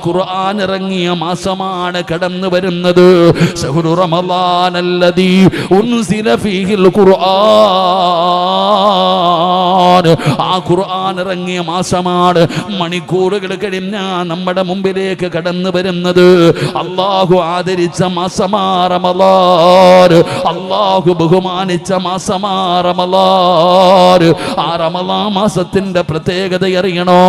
ഖുർആൻ ഇറങ്ങിയ മാസമാണ് കടന്നു വരുന്നത്. ശഹ്റു റമളാനല്ലദീ ഉൻസില ഫീഹിൽ ഖുർആൻ. ആ ഖുർആൻ ഇറങ്ങിയ മാസമാണ്. മണിക്കൂറുകൾ കഴിഞ്ഞാ നമ്മുടെ മുമ്പിലേക്ക് കടന്നു വരുന്നത്. അല്ലാഹു ആദരിച്ച മാസമാ റമളാൻ. അല്ലാഹു ബഹുമാനിച്ച മാസമാ റമളാൻ. ആ റമളാൻ മാസത്തിന്റെ പ്രത്യേകത അറിയണോ?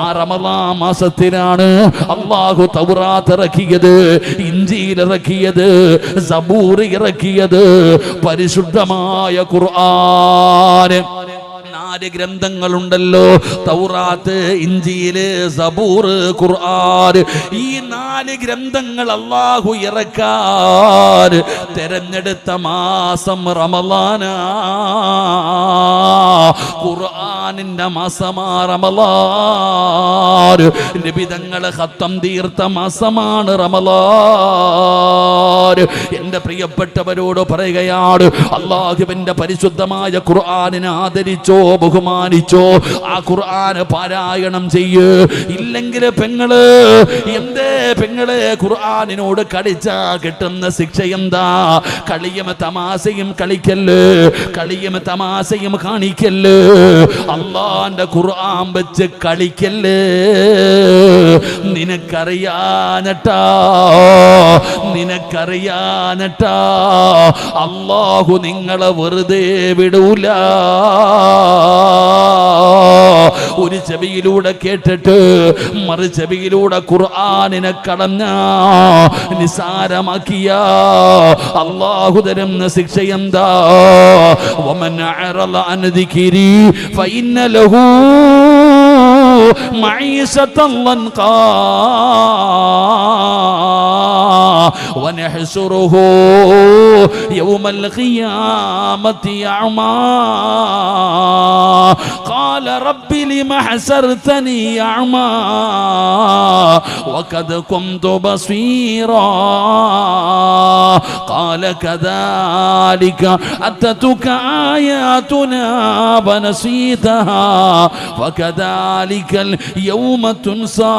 ആ റമളാൻ മാസത്തിലാണ് അല്ലാഹു തൗറാത്ത് ഇറക്കിയത്, ഇഞ്ചീൽ ഇറക്കിയത്, സബൂർ ഇറക്കിയത്, പരിശുദ്ധമായ ഖുർആൻ. 4 ഗ്രന്ഥങ്ങളുണ്ടല്ലോ, തൗറാത്ത്, ഇഞ്ചീല്, സബൂർ, ഖുർആൻ. ഈ 4 ഗ്രന്ഥങ്ങൾ അല്ലാഹു ഇറക്കാൻ തെരഞ്ഞെടുത്ത മാസം റമളാനാ. ഖുർആനിന്റെ മാസമാ റമളാൻ. നബി തങ്ങൾ ഖത്തം തീർത്ത മാസമാണ് റമളാൻ. എന്റെ പ്രിയപ്പെട്ടവരോട് പറയുകയാണ്, അല്ലാഹുവിന്റെ പരിശുദ്ധമായ ഖുർആനിനെ ആദരിച്ചോ, ബഹുമാനിച്ചോ, ആ ഖുർആൻ പാരായണം ചെയ്യ്. ഇല്ലെങ്കിൽ പെങ്ങള്, എന്തേ പെങ്ങള് ഖുർആനിനോട് കളിച്ചാ കിട്ടുന്ന ശിക്ഷ എന്താ? കളിയും തമാശയും കളിക്കല്ല്, കളിയും തമാശയും കാണിക്കല്ല്. അല്ലാഹുവിന്റെ ഖുർആൻ വെച്ച് കളിക്കല്ല്. നിനക്കറിയാനട്ടാ, നിനക്കറിയാനട്ടാ അല്ലാഹു നിങ്ങളെ വെറുതെ വിടൂല. ഒരു ചെവിയിലൂടെ കേട്ടിട്ട് മറു ചെവിയിലൂടെ ഖുർആനിനെ കടഞ്ഞ, നിസാരമാക്കിയ അല്ലാഹു തരുന്ന ശിക്ഷ എന്താ? വമൻ അറള അൻ ദിക്രി ഫഇന്ന ലഹു മഈശതൻ ലൻഖാ വനഹ്ശുറുഹു യൗമൽ ഖിയാമത്തി അഅമാ قال رب لم حشرتني أعمى وقد كنت بصيرا قال كذلك أتتك آياتنا فنسيتها وكذلك اليوم تنسى.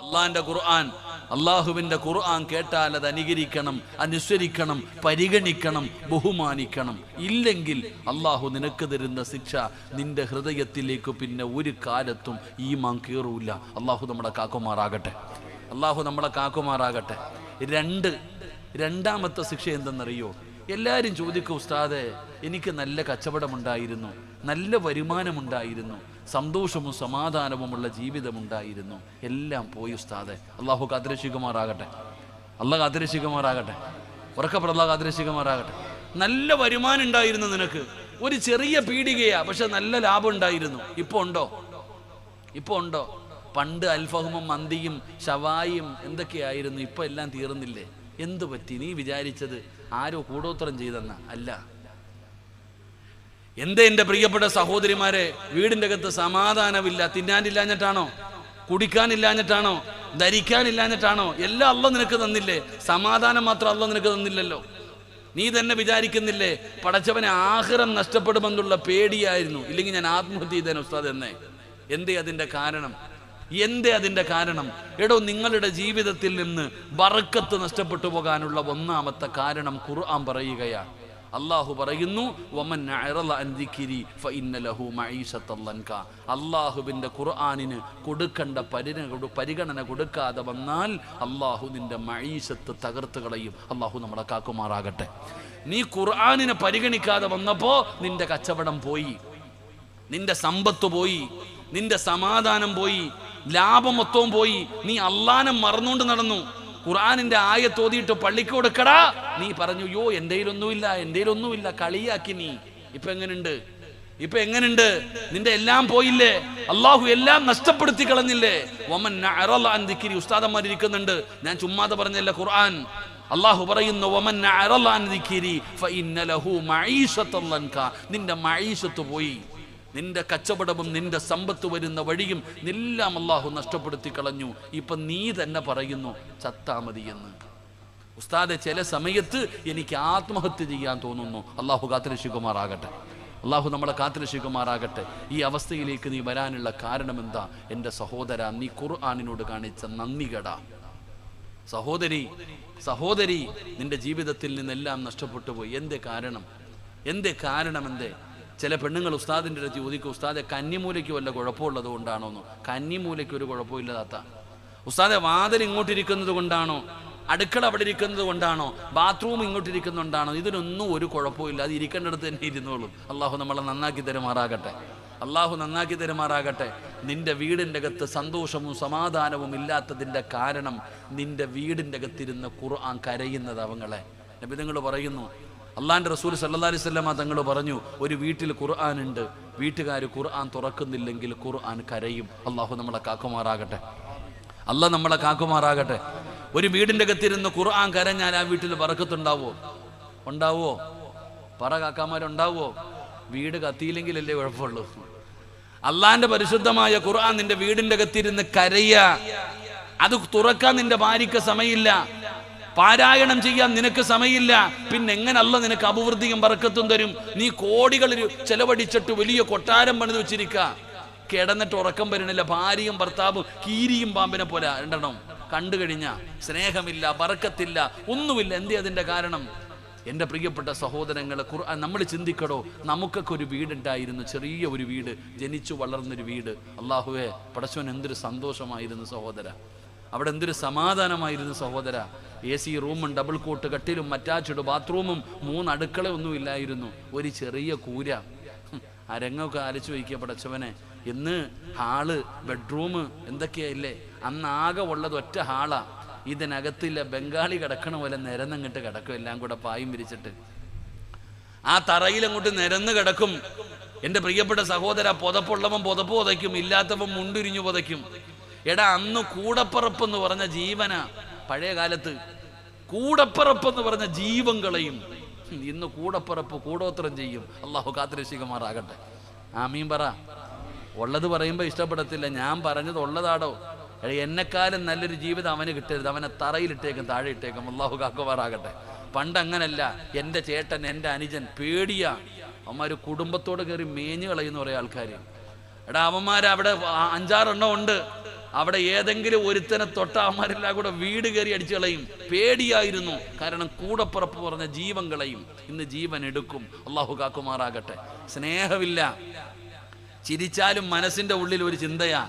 അല്ലാഹുവിന്റെ ഖുർആൻ, അള്ളാഹുവിൻ്റെ ഖുർആൻ കേട്ടാൽ അത് അനുകരിക്കണം, അനുസരിക്കണം, പരിഗണിക്കണം, ബഹുമാനിക്കണം. ഇല്ലെങ്കിൽ അള്ളാഹു നിനക്ക് തരുന്ന ശിക്ഷ നിന്റെ ഹൃദയത്തിലേക്ക് പിന്നെ ഒരു കാലത്തും ഈമാൻ കയറൂല. അള്ളാഹു നമ്മളെ കാക്കുമാറാകട്ടെ, അള്ളാഹു നമ്മളെ കാക്കുമാറാകട്ടെ. രണ്ടാമത്തെ ശിക്ഷ എന്തെന്നറിയോ? എല്ലാവരും ചോദിക്കും, ഉസ്താദേ എനിക്ക് നല്ല കച്ചവടമുണ്ടായിരുന്നു, നല്ല വരുമാനമുണ്ടായിരുന്നു, സന്തോഷവും സമാധാനവുമുള്ള ജീവിതമുണ്ടായിരുന്നു, എല്ലാം പോയി ഉസ്താദെ. അള്ളാഹു കാത്തിരക്ഷിക്കുമാറാകട്ടെ, അള്ളാഹ് കാത്തിരക്ഷിക്കുമാറാകട്ടെ, ഉറക്കപ്പുറം അള്ളാഹ് കാത്തിരക്ഷിക്കുമാറാകട്ടെ. നല്ല വരുമാനം ഉണ്ടായിരുന്നു നിനക്ക്, ഒരു ചെറിയ പീടികയാ, പക്ഷെ നല്ല ലാഭം ഉണ്ടായിരുന്നു. ഇപ്പൊ ഉണ്ടോ? ഇപ്പൊ ഉണ്ടോ? പണ്ട് അൽഫഹമും മന്തിയും ഷവായും എന്തൊക്കെയായിരുന്നു, ഇപ്പൊ എല്ലാം തീർന്നില്ലേ? എന്തു പറ്റി? നീ വിചാരിച്ചത് ആരോ കൂടോത്രം ചെയ്തെന്ന അല്ല. എന്തേ എൻ്റെ പ്രിയപ്പെട്ട സഹോദരിമാരെ, വീടിൻ്റെ അകത്ത് സമാധാനമില്ല? തിന്നാനില്ലാഞ്ഞിട്ടാണോ? കുടിക്കാനില്ലാഞ്ഞിട്ടാണോ? ധരിക്കാനില്ലാഞ്ഞിട്ടാണോ? എല്ലാം അള്ളാഹ് നിനക്ക് തന്നില്ലേ? സമാധാനം മാത്രം അള്ളാഹ് നിനക്ക് തന്നില്ലല്ലോ. നീ തന്നെ വിചാരിക്കുന്നില്ലേ പടച്ചവനെ ആഖിറം നഷ്ടപ്പെടുമെന്നുള്ള പേടിയായിരുന്നു, ഇല്ലെങ്കിൽ ഞാൻ ആത്മഹത്യ ചെയ്തേനെ ഉസ്താദ് എന്നേ. എന്തേ അതിൻ്റെ കാരണം? എന്തേ അതിൻ്റെ കാരണം? എടോ, നിങ്ങളുടെ ജീവിതത്തിൽ നിന്ന് ബറക്കത്ത് നഷ്ടപ്പെട്ടു പോകാനുള്ള ഒന്നാമത്തെ കാരണം ഖുർആൻ പറയുകയാണ്. അള്ളാഹു പറയുന്നു, വമൻ അഅറള അൻ ദിക്രി ഫഇന്ന ലഹു മഈശത്തൻ ലൻക. അള്ളാഹുവിൻ്റെ ഖുർആനിന് കൊടുക്കേണ്ട പരിഗണന കൊടുക്കാതെ വന്നാൽ അള്ളാഹു നിന്റെ മഈശത്ത് തകർത്ത് കളയും. അള്ളാഹു നമ്മളെ കാക്കുമാറാകട്ടെ. നീ ഖുർആനിനെ പരിഗണിക്കാതെ വന്നപ്പോൾ നിന്റെ കച്ചവടം പോയി, നിന്റെ സമ്പത്ത് പോയി, നിന്റെ സമാധാനം പോയി, ലാഭം മൊത്തവും പോയി. നീ അള്ളാനെ മറന്നുകൊണ്ട് നടന്നു. ഖുർആനിന്റെ ആയത്ത് ഓതിയിട്ട് പള്ളിക്ക് കൊടുക്കടാ, നീ പറഞ്ഞു യോ എന്തേലൊന്നുമില്ല, കളിയാക്കി നീ. ഇപ്പൊ എങ്ങനുണ്ട്? നിന്റെ എല്ലാം പോയില്ലേ? അള്ളാഹു എല്ലാം നഷ്ടപ്പെടുത്തി കളഞ്ഞില്ലേ? വമൻ അഅറള അൻ ദിക്രി. ഉസ്താദന്മാരിരിക്കുന്നുണ്ട്, ഞാൻ ചുമ്മാതെ പറഞ്ഞല്ല, ഖുർആൻ അള്ളാഹു പറയുന്നു, വമൻ അഅറള അൻ ദിക്രി ഫഇന്ന ലഹു മഈശത്തൻ ലൻക. നിന്റെ മഈശത്ത് പോയി, നിന്റെ കച്ചവടവും നിന്റെ സമ്പത്ത് വരുന്ന വഴിയും എല്ലാം അള്ളാഹു നഷ്ടപ്പെടുത്തി കളഞ്ഞു. ഇപ്പൊ നീ തന്നെ പറയുന്നു ചത്താ മതി എന്ന്. ഉസ്താദെ, ചില സമയത്ത് എനിക്ക് ആത്മഹത്യ ചെയ്യാൻ തോന്നുന്നു. അള്ളാഹു കാത്തിരക്ഷിക്കുമാറാകട്ടെ. അള്ളാഹു നമ്മളെ കാത്തുരക്ഷിക്കുമാറാകട്ടെ. ഈ അവസ്ഥയിലേക്ക് നീ വരാനുള്ള കാരണം എന്താ? എൻ്റെ സഹോദര, നീ ഖുർആനിനോട് കാണിച്ച നന്ദികേടാ. സഹോദരി, നിന്റെ ജീവിതത്തിൽ നിന്നെല്ലാം നഷ്ടപ്പെട്ടു പോയി. എന്തേ കാരണം? എന്തേ? ചില പെണ്ണുങ്ങൾ ഉസ്താദിൻ്റെ അടുത്ത് ചോദിക്കും, ഉസ്താദെ കന്നിമൂലയ്ക്ക് വല്ല കുഴപ്പമുള്ളത് കൊണ്ടാണോന്ന്. കന്നിമൂലയ്ക്ക് ഒരു കുഴപ്പമില്ലാത്ത ഉസ്താദെ, വാതിൽ ഇങ്ങോട്ടിരിക്കുന്നത് കൊണ്ടാണോ, അടുക്കള അവിടെ ഇരിക്കുന്നത് കൊണ്ടാണോ, ബാത്റൂം ഇങ്ങോട്ടിരിക്കുന്നുണ്ടാണോ? ഇതിനൊന്നും ഒരു കുഴപ്പമില്ല, അത് ഇരിക്കേണ്ടടുത്ത് തന്നെ ഇരുന്നോളും. അള്ളാഹു നമ്മളെ നന്നാക്കി തരുമാറാകട്ടെ. നിന്റെ വീടിൻ്റെ അകത്ത് സന്തോഷവും സമാധാനവും ഇല്ലാത്തതിൻ്റെ കാരണം നിന്റെ വീടിൻ്റെ അകത്തിരുന്ന് ഖുർആൻ കരയുന്നത് അവങ്ങളെ. നബി തങ്ങൾ പറയുന്നു, അള്ളാന്റെ റസൂൽ സല്ലല്ലാഹു അലൈഹി വസല്ലം തങ്ങൾ പറഞ്ഞു, ഒരു വീട്ടിൽ ഖുർആൻ ഉണ്ട്, വീട്ടുകാർ ഖുർആൻ തുറക്കുന്നില്ലെങ്കിൽ ഖുർആൻ കരയും. അള്ളാഹു നമ്മളെ കാക്കുമാറാകട്ടെ. ഒരു വീടിൻ്റെ അകത്തിരുന്ന് ഖുർആൻ കരഞ്ഞാൽ ആ വീട്ടിൽ ബറക്കത്തുണ്ടാവോ? പറ കാക്കാമാരുണ്ടാവോ? വീട് കത്തിയില്ലെങ്കിലല്ലേ കുഴപ്പമുള്ളൂ. അള്ളാന്റെ പരിശുദ്ധമായ ഖുർആൻ നിന്റെ വീടിൻ്റെ അകത്തിരുന്ന് കരയ, അത് തുറക്കാൻ നിന്റെ ഭാര്യയ്ക്ക് സമയമില്ല, പാരായണം ചെയ്യാൻ നിനക്ക് സമയമില്ല. പിന്നെ എങ്ങനെ അല്ല നിനക്ക് അഭിവൃദ്ധിയും ബറക്കത്തും തരും? നീ കോടികൾ ചെലവഴിച്ചിട്ട് വലിയ കൊട്ടാരം പണിത് വെച്ചിരിക്കുക, കിടന്നിട്ട് ഉറക്കം വരണില്ല. ഭാര്യയും ഭർത്താവും കീരിയും പാമ്പിനെ പോലെ രണ്ടെണ്ണം കണ്ടു കഴിഞ്ഞ സ്നേഹമില്ല, ബറക്കത്തില്ല, ഒന്നുമില്ല. എന്തേ അതിന്റെ കാരണം? എൻ്റെ പ്രിയപ്പെട്ട സഹോദരങ്ങളെ, ഖുർആൻ നമ്മൾ ചിന്തിക്കടോ. നമുക്കൊക്കെ ഒരു വീടുണ്ടായിരുന്നു, ചെറിയ ഒരു വീട്, ജനിച്ചു വളർന്നൊരു വീട്. അള്ളാഹുവേ, പടച്ചോൻ എന്തൊരു സന്തോഷമായിരുന്നു സഹോദര, അവിടെ എന്തൊരു സമാധാനമായിരുന്നു സഹോദര. AC റൂമും ഡബിൾ കോട്ട് കട്ടിലും അറ്റാച്ച്ഡ് ബാത്റൂമും 3 അടുക്കള ഒന്നും ഇല്ലായിരുന്നു, ഒരു ചെറിയ കൂര. അരങ്ങൊക്കെ ആലോചിച്ച് വയ്ക്കുക പടച്ചവനെ. ഇന്ന് ഹാള്, ബെഡ്റൂം എന്തൊക്കെയല്ലേ? അന്ന് ആകെ ഉള്ളത് ഒറ്റ ഹാളാ. ഇതിനകത്തില്ല ബംഗാളി കിടക്കണ പോലെ നിരന്നങ്ങിട്ട് കിടക്കും, എല്ലാം കൂടെ പായും വിരിച്ചിട്ട് ആ തറയിലങ്ങോട്ട് നിരന്ന് കിടക്കും. എൻ്റെ പ്രിയപ്പെട്ട സഹോദര, പുതപ്പുള്ളവൻ പുതപ്പ് പുതയ്ക്കും, ഇല്ലാത്തവൻ മുണ്ടുരിഞ്ഞു പുതയ്ക്കും. എടാ, അന്ന് കൂടപ്പറപ്പെന്ന് പറഞ്ഞ ജീവന. പഴയ കാലത്ത് കൂടപ്പറപ്പെന്ന് പറഞ്ഞ ജീവൻ കളയും. ഇന്ന് കൂടപ്പറപ്പ് കൂടോത്രം ചെയ്യും. അള്ളാഹു കാത്തുരക്ഷിക്കുമാറാകട്ടെ. ആമീൻ പറ. ഉള്ളത് പറയുമ്പോൾ ഇഷ്ടപ്പെടത്തില്ല, ഞാൻ പറഞ്ഞത് ഉള്ളതാടോ. എന്നെക്കാലം നല്ലൊരു ജീവിതം അവന് കിട്ടരുത്, അവനെ തറയിലിട്ടേക്കും, താഴെ ഇട്ടേക്കും. അള്ളാഹു കാക്കുമാറാകട്ടെ. പണ്ടങ്ങനല്ല. എൻ്റെ ചേട്ടൻ, എൻ്റെ അനുജൻ പേടിയാ. അവന്മാർ കുടുംബത്തോട് കയറി മേഞ്ഞു കളയുന്ന കുറേ ആൾക്കാർ. എടാ, അവന്മാർ അവിടെ 5-6 എണ്ണം ഉണ്ട്. അവിടെ ഏതെങ്കിലും ഒരുത്തനെ തൊട്ട അവന്മാരെല്ലാം കൂടെ വീട് കയറി അടിച്ചു കളയും. പേടിയായിരുന്നു, കാരണം കൂടപ്പുറപ്പ് പറഞ്ഞ ജീവൻ കളയും. ഇന്ന് ജീവൻ എടുക്കും. അള്ളാഹു കാക്കുമാറാകട്ടെ. സ്നേഹമില്ല, ചിരിച്ചാലും മനസ്സിന്റെ ഉള്ളിൽ ഒരു ചിന്തയാ.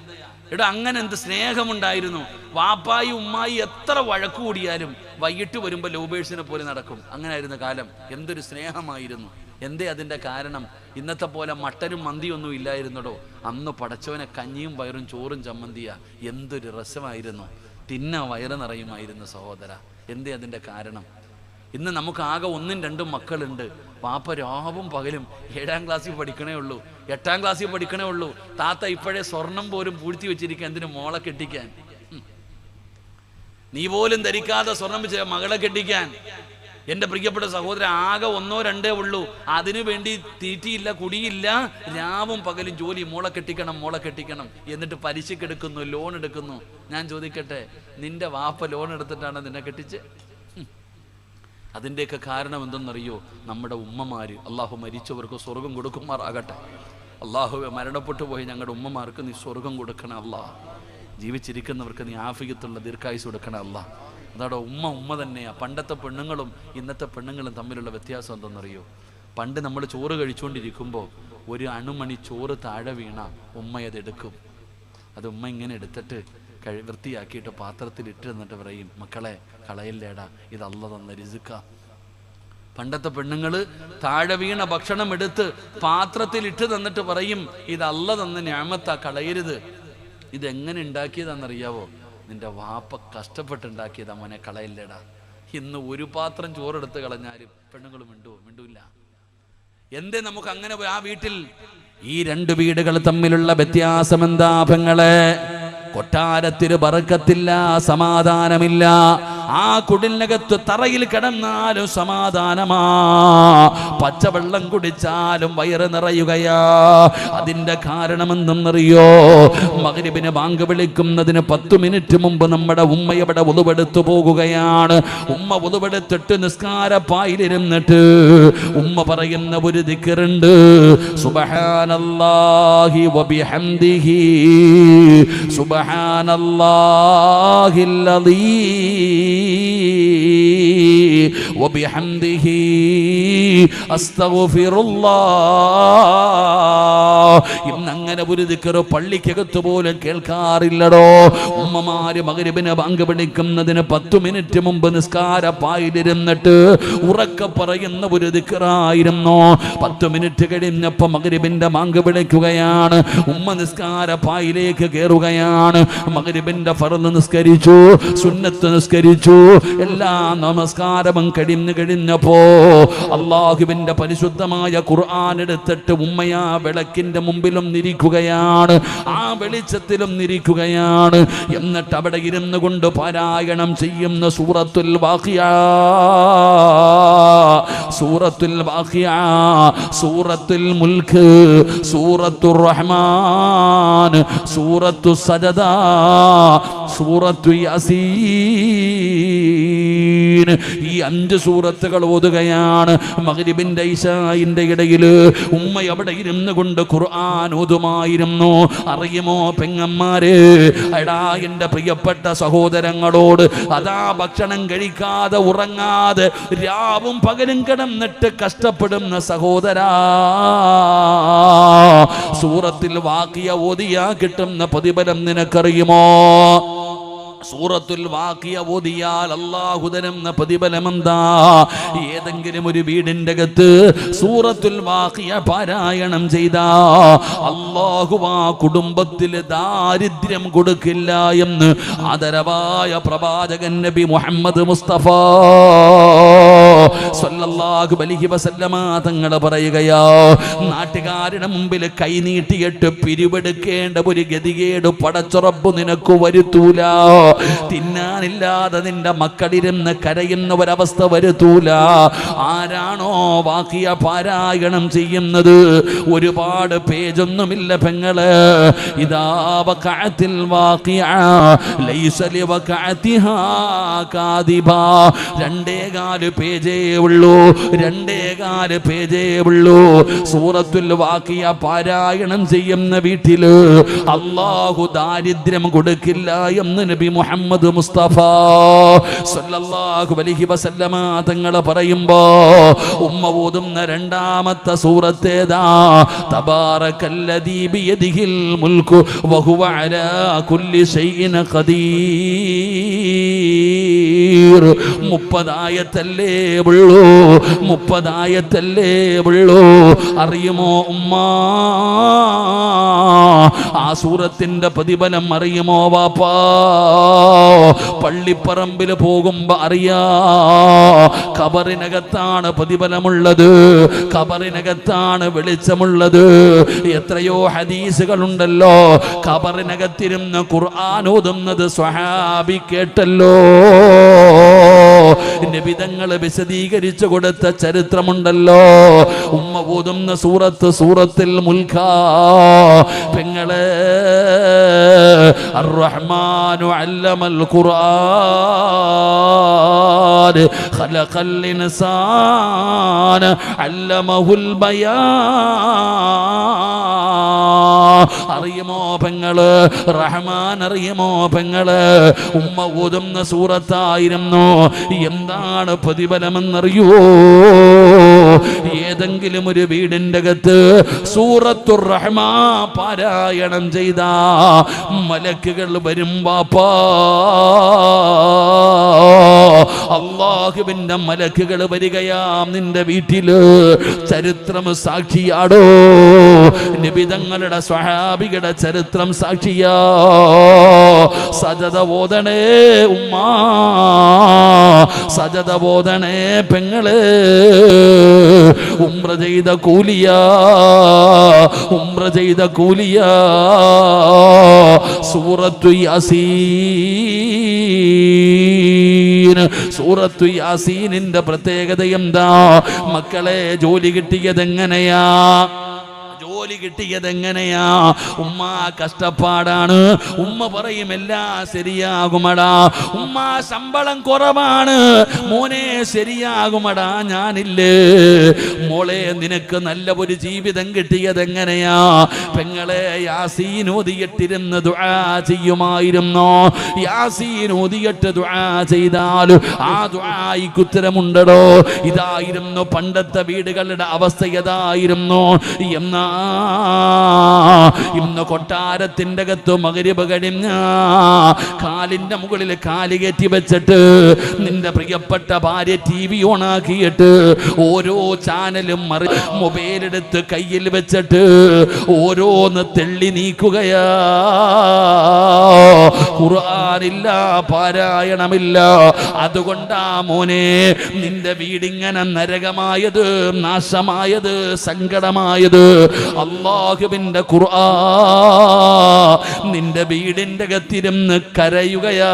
എടാ, അങ്ങനെ എന്ത് സ്നേഹമുണ്ടായിരുന്നു. വാപ്പായി ഉമ്മായി എത്ര വഴക്കു കൂടിയാലും വൈകിട്ട് വരുമ്പോൾ ലൗബേഴ്സിനെ പോലെ നടക്കും. അങ്ങനെ ആയിരുന്ന കാലം. എന്തൊരു സ്നേഹമായിരുന്നു. എന്തേ അതിൻ്റെ കാരണം? ഇന്നത്തെ പോലെ മട്ടനും മന്തിയൊന്നും ഇല്ലായിരുന്നടോ. അന്ന് പടച്ചവനെ കഞ്ഞിയും വയറും ചോറും ചമ്മന്തിയാ. എന്തൊരു രസമായിരുന്നു. തിന്ന വയറ് നിറയുമായിരുന്നു സഹോദര. എന്തേ അതിൻ്റെ കാരണം? ഇന്ന് നമുക്ക് ആകെ 1-2 മക്കളുണ്ട്. പാപ്പ രാവും പകലും 7ാം ക്ലാസ്സിൽ പഠിക്കണേ ഉള്ളൂ, 8ാം ക്ലാസ്സിൽ പഠിക്കണേ ഉള്ളൂ. താത്ത ഇപ്പോഴേ സ്വർണം പോലും പൂഴ്ത്തി വെച്ചിരിക്കുക. എന്തിനു? മോളെ കെട്ടിക്കാൻ. നീ പോലും ധരിക്കാതെ സ്വർണം വെച്ച മകളെ കെട്ടിക്കാൻ. എൻ്റെ പ്രിയപ്പെട്ട സഹോദരൻ, ആകെ 1-2 ഉള്ളൂ. അതിനു വേണ്ടി തീറ്റിയില്ല, കുടിയില്ല, രാവും പകലും ജോലി. മോളെ കെട്ടിക്കണം. എന്നിട്ട് പലിശക്കെടുക്കുന്നു, ലോൺ എടുക്കുന്നു. ഞാൻ ചോദിക്കട്ടെ, നിന്റെ വാപ്പ ലോൺ എടുത്തിട്ടാണ് നിന്നെ കെട്ടിച്ച്? അതിൻ്റെയൊക്കെ കാരണം എന്തെന്നറിയോ? നമ്മുടെ ഉമ്മമാര്. അള്ളാഹു മരിച്ചവർക്ക് സ്വർഗം കൊടുക്കുമാറാകട്ടെ. അള്ളാഹു മരണപ്പെട്ടു പോയി ഞങ്ങളുടെ ഉമ്മമാർക്ക് നീ സ്വർഗം കൊടുക്കണം അള്ളാഹ്. ജീവിച്ചിരിക്കുന്നവർക്ക് നീ ആഫിയത്തുള്ള ദീർഘായുസ് കൊടുക്കണം അള്ളാഹ്. അതാടോ, ഉമ്മ തന്നെയാണ്. പണ്ടത്തെ പെണ്ണുങ്ങളും ഇന്നത്തെ പെണ്ണുങ്ങളും തമ്മിലുള്ള വ്യത്യാസം എന്തെന്നറിയോ? പണ്ട് നമ്മൾ ചോറ് കഴിച്ചുകൊണ്ടിരിക്കുമ്പോൾ ഒരു അണുമണി ചോറ് താഴെ വീണ ഉമ്മയതെടുക്കും. അത് ഉമ്മ ഇങ്ങനെ എടുത്തിട്ട് വൃത്തിയാക്കിയിട്ട് പാത്രത്തിൽ ഇട്ട് തന്നിട്ട് പറയും, മക്കളെ കളയല്ലേടാ, ഇത് അള്ള തന്ന റിസ്ക. പണ്ടത്തെ പെണ്ണുങ്ങൾ താഴെ വീണ ഭക്ഷണം എടുത്ത് പാത്രത്തിൽ ഇട്ട് തന്നിട്ട് പറയും, ഇത് അള്ള തന്ന നിഅമത്താ, കളയരുത്. ഇതെങ്ങനെ ഉണ്ടാക്കിയതാണെന്നറിയാവോ? നിന്റെ വാപ്പ കഷ്ടപ്പെട്ടുണ്ടാക്കിയതാ, മോനെ കളയല്ലേടാ. ഇന്ന് ഒരു പാത്രം ചോറെടുത്ത് കളഞ്ഞാലും പെണ്ണുങ്ങൾ മിണ്ടൂല്ല. എന്തേ നമുക്ക് അങ്ങനെ? ആ വീട്ടിൽ ഈ 2 വീടുകൾ തമ്മിലുള്ള വ്യത്യാസം എന്താ പെങ്ങളെ? കൊട്ടാരത്തിന് ബറക്കത്തില്ല, സമാധാനമില്ല. ആ കുടിലിനകത്ത് തറയിൽ കിടന്നാലും സമാധാനമാ, പച്ചവെള്ളം കുടിച്ചാലും വയറ് നിറയുകയാ. അതിന്റെ കാരണമെന്തെന്നറിയോ? മഗ്രിബിന് ബാങ്ക് വിളിക്കുന്നതിന് 10 മിനിറ്റ് മുമ്പ് നമ്മുടെ ഉമ്മയവിടെ വുളുവെടുത്തു പോകുകയാണ്. ഉമ്മ വുളുവെടുത്തിട്ട് നിസ്കാരപ്പായിലിരുന്നിട്ട് ഉമ്മ പറയുന്ന ഒരു ദിക്റുണ്ട്, സുബ്ഹാനല്ലാഹി വബിഹംദിഹി സുബ്ഹാനല്ലാഹിൽ അദീം വബിഹംദിഹി അസ്തഗ്ഫിറുല്ലാഹ്. ഇന്നങ്ങനെ ഒരു ദിക്ർ പള്ളിക്കകത്ത് പോലും കേൾക്കാറില്ലടോ. ഉമ്മമാര് മഗ്രിബിന് ബാങ്ക് വിളിക്കുന്നതിന് 10 മിനിറ്റ് മുമ്പ് നിസ്കാരപ്പായിലിരുന്നിട്ട് ഉറക്കെ പറയുന്ന ഒരു ദിക്റായിരുന്നു. 10 മിനിറ്റ് കഴിഞ്ഞപ്പോൾ മഗ്രിബിന്റെ ബാങ്ക് വിളിക്കുകയാണ്. ഉമ്മ നിസ്കാരപ്പായിലേക്ക് കയറുകയാണ്. മഗ്രിബിന്റെ ഫർള് നിസ്കരിച്ചു, സുന്നത്ത് നിസ്കരിച്ചു, എല്ലാ നമസ്കാരവും കഴിഞ്ഞപ്പോ അല്ലാഹുവിന്റെ പരിശുദ്ധമായ ഖുർആൻ എടുത്തിട്ട് ഉമ്മയാ വിളക്കിന്റെ മുമ്പിലും നിരിക്കുകയാണ്, ആ വെളിച്ചത്തിലും നിരിക്കുകയാണ്. എന്നിട്ട് അവിടെ ഇരുന്നു കൊണ്ട് പാരായണം ചെയ്യുന്ന സൂറത്തുൽ വാഖിയ, സൂറത്തുൽ വാഖിയ, സൂറത്തുൽ മുൽക്ക്, സൂറത്തുർ റഹ്മാൻ, സൂറത്തു സജദ, സൂറത്തു യാസീൻ, ഈ 5 സൂറത്തുകൾ ഓതുകയാണ്. മഗ്രിബിന്റെ ഇശാഇന്റെ ഇടയിൽ ഉമ്മ അവിടെ ഇരുന്നു കൊണ്ട് ഖുർആൻ ഓതുമായിരുന്നു. അറിയുമോ പെങ്ങന്മാരെ, എടാ എൻ്റെ പ്രിയപ്പെട്ട സഹോദരങ്ങളോട്, അതാ ഭക്ഷണം കഴിക്കാതെ ഉറങ്ങാതെ രാവും പകലും കിടന്നിട്ട് കഷ്ടപ്പെടുന്ന സഹോദരാ, സൂറത്തിൽ വാഖിയ ഓതിയാ കിട്ടുന്ന പ്രതിഫലം നിനക്കറിയുമോ? സൂറത്തുൽ വാഖിയ ഓതിയാൽ അല്ലാഹു തരുന്ന പ്രതിഫലം എന്താ? ഏതെങ്കിലും ഒരു വീടിന്റെ അകത്ത് സൂറത്തുൽ വാഖിയ പാരായണം ചെയ്താ അല്ലാഹു ആ കുടുംബത്തിൽ ദാരിദ്ര്യം കൊടുക്കില്ല എന്ന് ആദരവായ പ്രവാചകൻ നബി മുഹമ്മദ് മുസ്തഫ സല്ലല്ലാഹു അലൈഹി വസല്ലമ തങ്ങൾ പറയുകയാ, നാട്ടുകാരുടെ മുമ്പിൽ കൈനീട്ടിയിട്ട് പിരിവെടുക്കേണ്ട ഒരു ഗതികേട് പടച്ച റബ്ബ് നിനക്ക് വരുത്തൂല. തിന്നാനില്ലാതെ നിന്റെ മക്കളിരുന്ന് കരയുന്ന ഒരവസ്ഥ വരുത്തൂല. ആരാണോ വാഖിയ പാരായണം ചെയ്യുന്നത്, ഒരുപാട് പേജൊന്നുമില്ല പെങ്ങള്, ഇദാ വഖഅത്തിൽ വാഖിയ ലൈസ ലിവഖഅതിഹാ കാദിബാ, 2.25 പേജേ ഉള്ളൂ, 2.25 പേജേ ഉള്ളൂ. സൂറത്തുൽ വാഖിയ പാരായണം ചെയ്യുന്ന വീട്ടില് അല്ലാഹു ദാരിദ്ര്യം കൊടുക്കില്ല എന്ന് നബി മുഹമ്മദ് മുസ്തഫ സല്ലല്ലാഹു അലൈഹി വസല്ലമ തങ്ങൾ പറയുമ്പോ ഉമ്മ ഓതുന്ന 2ാമത്തെ സൂറത്തേതാ? തബാറകല്ലദീ ബിയദിഹിൽ മുൽക്കു വഹുവ അലാ കുല്ലി ശൈഇൻ ഖദീർ. 30 ആയത്തല്ലേ ഉള്ളൂ, 30 ആയത്തല്ലേ ഉള്ളൂ. അറിയുമോ ഉമ്മ, ആ സൂറത്തിന്റെ പ്രതിഫലം അറിയുമോ വാപ്പാ? പള്ളിപ്പറമ്പിൽ പോകുമ്പോ അറിയാ, ഖബറിനകത്താണ് പ്രതിഫലമുള്ളത്, ഖബറിനകത്താണ് വെളിച്ചമുള്ളത്. എത്രയോ ഹദീസുകളുണ്ടല്ലോ, ഖബറിനകത്തിരുന്ന് ഖുർആൻ ഓതുന്നത് സ്വഹാബി കേട്ടല്ലോ. നബിതങ്ങൾ വിശദീകരിച്ചു കൊടുത്ത ചരിത്രമുണ്ടല്ലോ. ഉമ്മ ഓതുന്ന സൂറത്തുൽ മുൽക്ക പെങ്ങളെ, അർ-റഹ്മാനു അല്ലമൽ ഖുർആൻ ഖലഖൽ ഇൻസാന അല്ലമഹുൽ ബയാൻ. അറിയുമോ പെങ്ങള്, റഹ്മാൻ അറിയുമോ പെങ്ങള്? ഉമ്മ ഓതുന്ന സൂറത്തായിരുന്നു. എന്താണ് പ്രതിഫലമെന്നറിയോ? ഏതെങ്കിലും ഒരു വീടിന്റെ അകത്ത് സൂറത്തുർ റഹ്മാൻ പാരായണം ചെയ്ത മലക്കുകൾ വരും വാപ്പാ. അല്ലാഹുവിന്റെ മലക്കുകൾ വരികയാം നിന്റെ വീട്ടില്. ചരിത്രം സാക്ഷിയാടോ, നബിതങ്ങളുടെ സ്വഹാബികളുടെ ചരിത്രം സാക്ഷിയാ. സജദ ഓതണേ ഉമ്മാ, സജദ ഓതണേ പെങ്ങള്. ഉംറ ചെയ്ത കൂലിയാ, ഉംറ ചെയ്ത കൂലിയാ. സൂറത്തു യാസീൻ യാസീൻ. സൂറത്തു യാസീനിന്റെ പ്രത്യേകത എന്താ മക്കളെ? ജോലി കിട്ടിയതെങ്ങനെയാ? ജോലി കിട്ടിയതെങ്ങനെയാ? ഉമ്മ കഷ്ടപ്പാടാണ്. ഉമ്മ പറയും എല്ലാം ശരിയാകുമടാ. ഉമ്മ ശമ്പളം കുറവാണ്, മോനെ ശരിയാകുമടാ, ഞാനില്ലേ. മോളെ നിനക്ക് നല്ല ഒരു ജീവിതം കിട്ടിയതെങ്ങനെയാ? പെങ്ങളെ യാസീൻ ഓതിയിട്ടിരുന്ന് ദുആ ചെയ്യുമായിരുന്നു. യാസീൻ ഓതിയിട്ട് ദുആ ചെയ്താൽ ആ ദുആയ്ക്ക് ഉത്തരമുണ്ടോ? ഇതായിരുന്നു പണ്ടത്തെ വീടുകളുടെ അവസ്ഥ. ഏതായിരുന്നു? എന്നാ ഇന്ന് കൊട്ടാരത്തിന്റെ അകത്ത് മഗ്‌രിബ് കഴിഞ്ഞ കാലിന്റെ മുകളിൽ കാല് കയറ്റി വെച്ചിട്ട് നിന്റെ പ്രിയപ്പെട്ട ഭാര്യ TV ഓണാക്കിയിട്ട് ഓരോ ചാനലും മൊബൈലെടുത്ത് കയ്യിൽ വെച്ചിട്ട് ഓരോന്ന് തെള്ളി നീക്കുകയാ. ഖുർആനില്ല, പാരായണമില്ല. അതുകൊണ്ടാ മോനെ നിന്റെ വീടിങ്ങനെ നരകമായത്, നാശമായത്, സങ്കടമായത്. അല്ലാഹുവിന്റെ ഖുർആൻ നിന്റെ വീടിന്റെ അകത്തിരുന്ന് കരയുകയാ.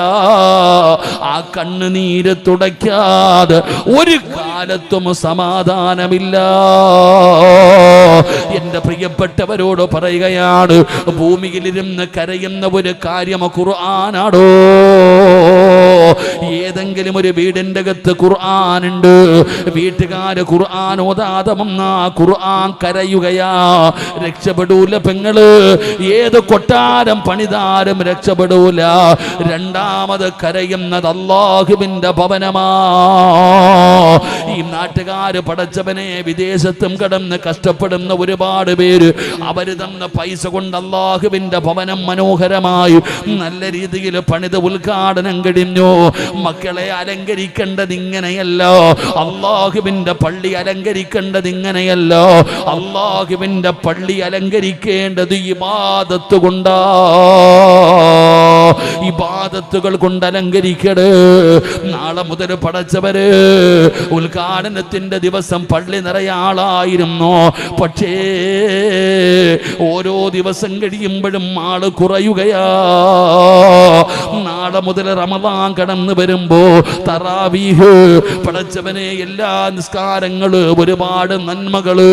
ആ കണ്ണുനീര് തുടയ്ക്കാതെ ഒരു കാലത്തും സമാധാനമില്ല. എന്റെ പ്രിയപ്പെട്ടവരോട് പറയുകയാണ്, ഭൂമിയിലിരുന്ന് കരയുന്ന ഒരു കാര്യം ഖുർആനാണോ? ഏതെങ്കിലും ഒരു വീടിന്റെ അകത്ത് ഖുർആനുണ്ട്, വീട്ടുകാര് ഖുർആൻ ഓതാതെ വന്നാ ഖുർആൻ കരയുകയാ. രക്ഷപ്പെടൂല പെങ്ങള്. ഏത് കൊട്ടാരം പണിതാരും രക്ഷപ്പെടൂല. രണ്ടാമത് കരയുന്നത് അല്ലാഹുവിന്റെ ഭവനമാ. ഈ നാട്ടുകാര് പടച്ചവനെ വിദേശത്തും കടന്ന് കഷ്ടപ്പെടുന്ന ഒരുപാട് പേര് അവര് തന്ന പൈസ കൊണ്ട് അല്ലാഹുവിന്റെ ഭവനം മനോഹരമായി നല്ല രീതിയിൽ പണിത് ഉദ്ഘാടനം കഴിഞ്ഞു. മക്കളെ അലങ്കരിക്കേണ്ടത് ഇങ്ങനെയല്ല. അല്ലാഹുവിന്റെ പള്ളി അലങ്കരിക്കേണ്ടത് ഇങ്ങനെയല്ല. അല്ലാഹുവിന്റെ പള്ളി അലങ്കരിക്കേണ്ടത് ഇബാദത്ത് കൊണ്ടാ. ഇബാദത്തുകൾ കൊണ്ട് അലങ്കരിക്കട്. നാളെ മുതൽ പടച്ചവര് ഉദ്ഘാടനത്തിന്റെ ദിവസം പള്ളി നിറയെ ആളായിരുന്നു. പക്ഷേ ഓരോ ദിവസം കഴിയുമ്പോഴും ആള് കുറയുകയാ. നാളെ മുതൽ റമദാൻ കടന്നു വരുമ്പോ തറാവീഹ് പടച്ചവനെ എല്ലാ നിസ്കാരങ്ങള് ഒരുപാട് നന്മകള്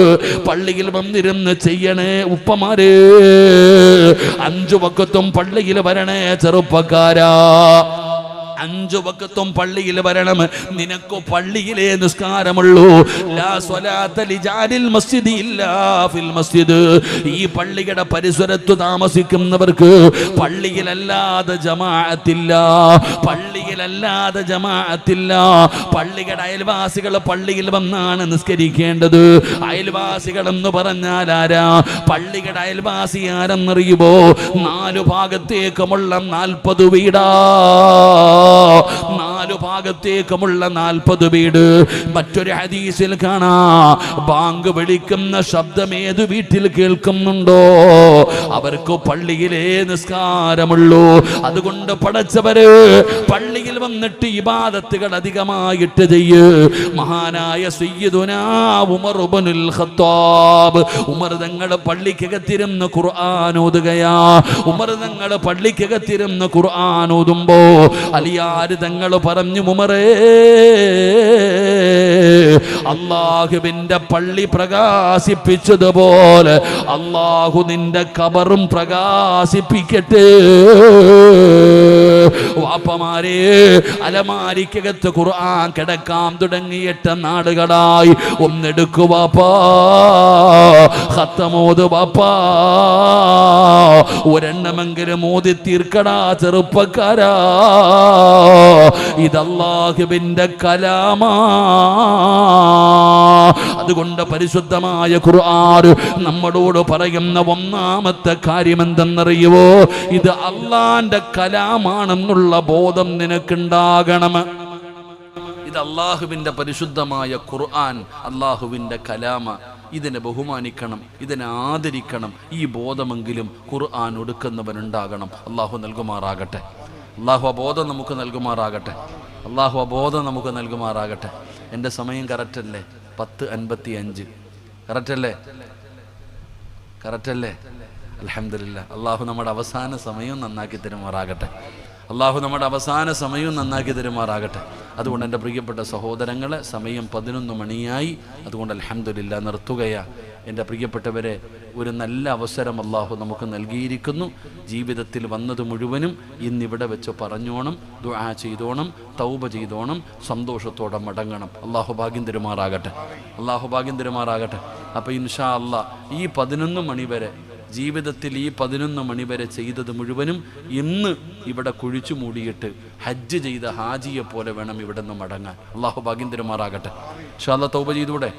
പള്ളിയിൽ വന്നിരുന്ന് ചെയ്യണേ ഉപ്പമാര്. 5 വക്തും പള്ളിയിൽ വരണേ ചെറുപ്പക്കാരാ. 5 വക്തും പള്ളിയിൽ വരണം. നിനക്ക് പള്ളിയിലെ നിസ്കാരമുള്ളൂ. ലാ സ്വലാത്ത ലിജാലിൽ മസ്ജിദി ഇല്ലാ ഫിൽ മസ്ജിദ്. ഈ പള്ളിയുടെ പരിസരത്ത് താമസിക്കുന്നവർക്ക് പള്ളിയിലല്ലാതെ ജമാഅത്തില്ല. പള്ളിയിലല്ലാതെ ജമാഅത്തില്ല. പള്ളിയുടെ അയൽവാസികൾ പള്ളിയിൽ വന്നാണ് നിസ്കരിക്കേണ്ടത്. അയൽവാസികൾ എന്ന് പറഞ്ഞാൽ ആരാ? പള്ളിയുടെ അയൽവാസി ആരെന്നറിയുമോ? 4 ഭാഗത്തേക്കുമുള്ള 40 വീടാ. 4 ഭാഗത്തേക്കുമുള്ള 40 വീട്. മറ്റൊരു ഹദീസിൽ കാണാം, ബാങ്ക് വിളിക്കുന്ന ശബ്ദം ഏത് വീട്ടിൽ കേൾക്കുന്നുണ്ടോ അവർക്ക് പള്ളിയിലെ നിസ്കാരമുള്ളൂ. അതുകൊണ്ട് പടച്ചവര് പള്ളിയിൽ വന്നിട്ട് ഇബാദത്തുകൾ അധികമായിട്ട് ചെയ്യ്. മഹാനായ സയ്യിദുനാ ഉമർ ഇബ്നുൽ ഖത്താബ്, ഉമർ തങ്ങൾ പള്ളിക്കകത്തിരുന്ന് ഖുർആൻ ഓതുകയാ. ഉമർ തങ്ങൾ പള്ളിക്കകത്തിരുന്ന് ഖുർആൻ ഓതുമ്പോ അലിയാര് തങ്ങൾ പറഞ്ഞു, ഉമറേ അല്ലാഹുവിന്റെ പള്ളി പ്രകാശിപ്പിച്ചതുപോലെ അല്ലാഹു നിന്റെ ഖബറും പ്രകാശിപ്പിക്കട്ടെ. വാപ്പമാരെ, അലമാരിക്കകത്ത് ഖുർആൻ കിടക്കാൻ തുടങ്ങിയിട്ട് നാടുകളായി. ഒന്നെടുക്കു വാപ്പാ, ഖത്തമോദ് വാപ്പാ, ഒരെണ്ണമെങ്കിലും ഓതി തീർക്കടാ ചെറുപ്പക്കാരാ. ഇത് അല്ലാഹുവിന്റെ കലാമാ. അതുകൊണ്ട് പരിശുദ്ധമായ ഖുർആൻ നമ്മളോട് പറയുന്ന ഒന്നാമത്തെ കാര്യം എന്തെന്നറിയുവോ? ഇത് അള്ളാന്റെ കലാമാണെന്നുള്ള ബോധം നിനക്കുണ്ടാകണം. ഇത് അള്ളാഹുവിന്റെ പരിശുദ്ധമായ ഖുർആൻ, അള്ളാഹുവിന്റെ കലാമ. ഇതിനെ ബഹുമാനിക്കണം, ഇതിനെ ആദരിക്കണം. ഈ ബോധമെങ്കിലും ഖുർആൻ ഒടുക്കുന്നവനുണ്ടാകണം. അള്ളാഹു നൽകുമാറാകട്ടെ. അള്ളാഹു ആ ബോധം നമുക്ക് നൽകുമാറാകട്ടെ. അള്ളാഹു ആ ബോധം നമുക്ക് നൽകുമാറാകട്ടെ. എൻ്റെ സമയം കറക്റ്റല്ലേ? 10:55 കറക്റ്റല്ലേ? കറക്റ്റല്ലേ? അൽഹംദുലില്ലാ. അള്ളാഹു നമ്മുടെ അവസാന സമയം നന്നാക്കി തരുമാറാകട്ടെ. അള്ളാഹു നമ്മുടെ അവസാന സമയവും നന്നാക്കി തരുമാറാകട്ടെ. അതുകൊണ്ട് എൻ്റെ പ്രിയപ്പെട്ട സഹോദരങ്ങളെ, സമയം 11 മണിയായി. അതുകൊണ്ട് അൽഹംദുലില്ലാ നിർത്തുകയാണ്. എൻ്റെ പ്രിയപ്പെട്ടവരെ, ഒരു നല്ല അവസരം അള്ളാഹു നമുക്ക് നൽകിയിരിക്കുന്നു. ജീവിതത്തിൽ വന്നത് മുഴുവനും ഇന്നിവിടെ വെച്ച് പറഞ്ഞോണം, ദുആ ചെയ്തോണം, തൗബ ചെയ്തോണം, സന്തോഷത്തോടെ മടങ്ങണം. അള്ളാഹു ഭാഗ്യം തരുമാറാകട്ടെ, അള്ളാഹു ഭാഗ്യം തരുമാറാകട്ടെ. അപ്പോൾ ഇൻഷാ അല്ലാഹ് ഈ 11 മണി വരെ, ജീവിതത്തിൽ ഈ 11 മണി വരെ ചെയ്തത് മുഴുവനും ഇന്ന് ഇവിടെ കുഴിച്ചു മൂടിയിട്ട് ഹജ്ജ് ചെയ്ത ഹാജിയെ പോലെ വേണം ഇവിടെ നിന്ന് മടങ്ങാൻ. അള്ളാഹു ഭാഗ്യം തരുമാറാകട്ടെ. ഇൻഷാ അല്ലാഹ് തൗബ ചെയ്തൂടെ?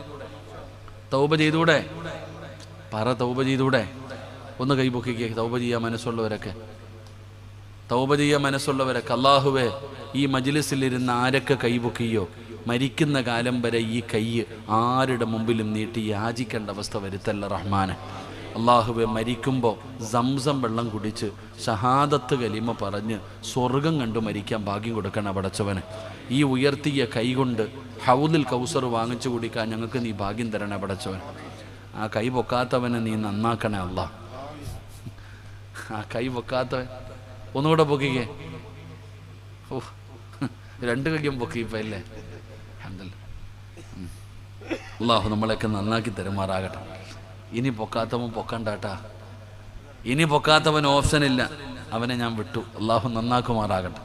തൗബ ചെയ്തൂടെ? പറ, തൗബ ചെയ്തൂടെ? ഒന്ന് കൈപൊക്കിക്കേ. തൗബ ചെയ്യാൻ മനസ്സുള്ളവരൊക്കെ, തൗബ ചെയ്യാൻ മനസ്സുള്ളവരൊക്കെ. അള്ളാഹുവേ, ഈ മജ്ലിസിലിരുന്ന് ആരൊക്കെ കൈപൊക്കിയോ മരിക്കുന്ന കാലം വരെ ഈ കൈ ആരുടെ മുമ്പിലും നീട്ടി യാചിക്കേണ്ട അവസ്ഥ വരുത്തല്ല റഹ്മാനെ. അള്ളാഹുവെ, മരിക്കുമ്പോൾ സംസം വെള്ളം കുടിച്ച് ഷഹാദത്ത് കലിമ പറഞ്ഞ് സ്വർഗം കണ്ടു മരിക്കാൻ ഭാഗ്യം കൊടുക്കണം പടച്ചവനെ. ഈ ഉയർത്തിയ കൈകൊണ്ട് ഹൗദിൽ കൗസർ വാങ്ങിച്ചു കുടിക്കാൻ ഞങ്ങൾക്ക് നീ ഭാഗ്യം തരണേ പടച്ചവൻ. ആ കൈ പൊക്കാത്തവനെ നീ നന്നാക്കണേ അല്ലാ. ആ കൈ പൊക്കാത്തവൻ ഒന്നുകൂടെ പൊക്കിക്കേ. ഓ, 2 കൈയും പൊക്കി ഇപ്പം അല്ലേ? അല്ലാഹു നമ്മളെയൊക്കെ നന്നാക്കി തരുമാറാകട്ടെ. ഇനി പൊക്കാത്തവൻ പൊക്കണ്ടാട്ടാ. ഇനി പൊക്കാത്തവൻ ഓപ്ഷനില്ല, അവനെ ഞാൻ വിട്ടു. അള്ളാഹു നന്നാക്കുമാറാകട്ടെ.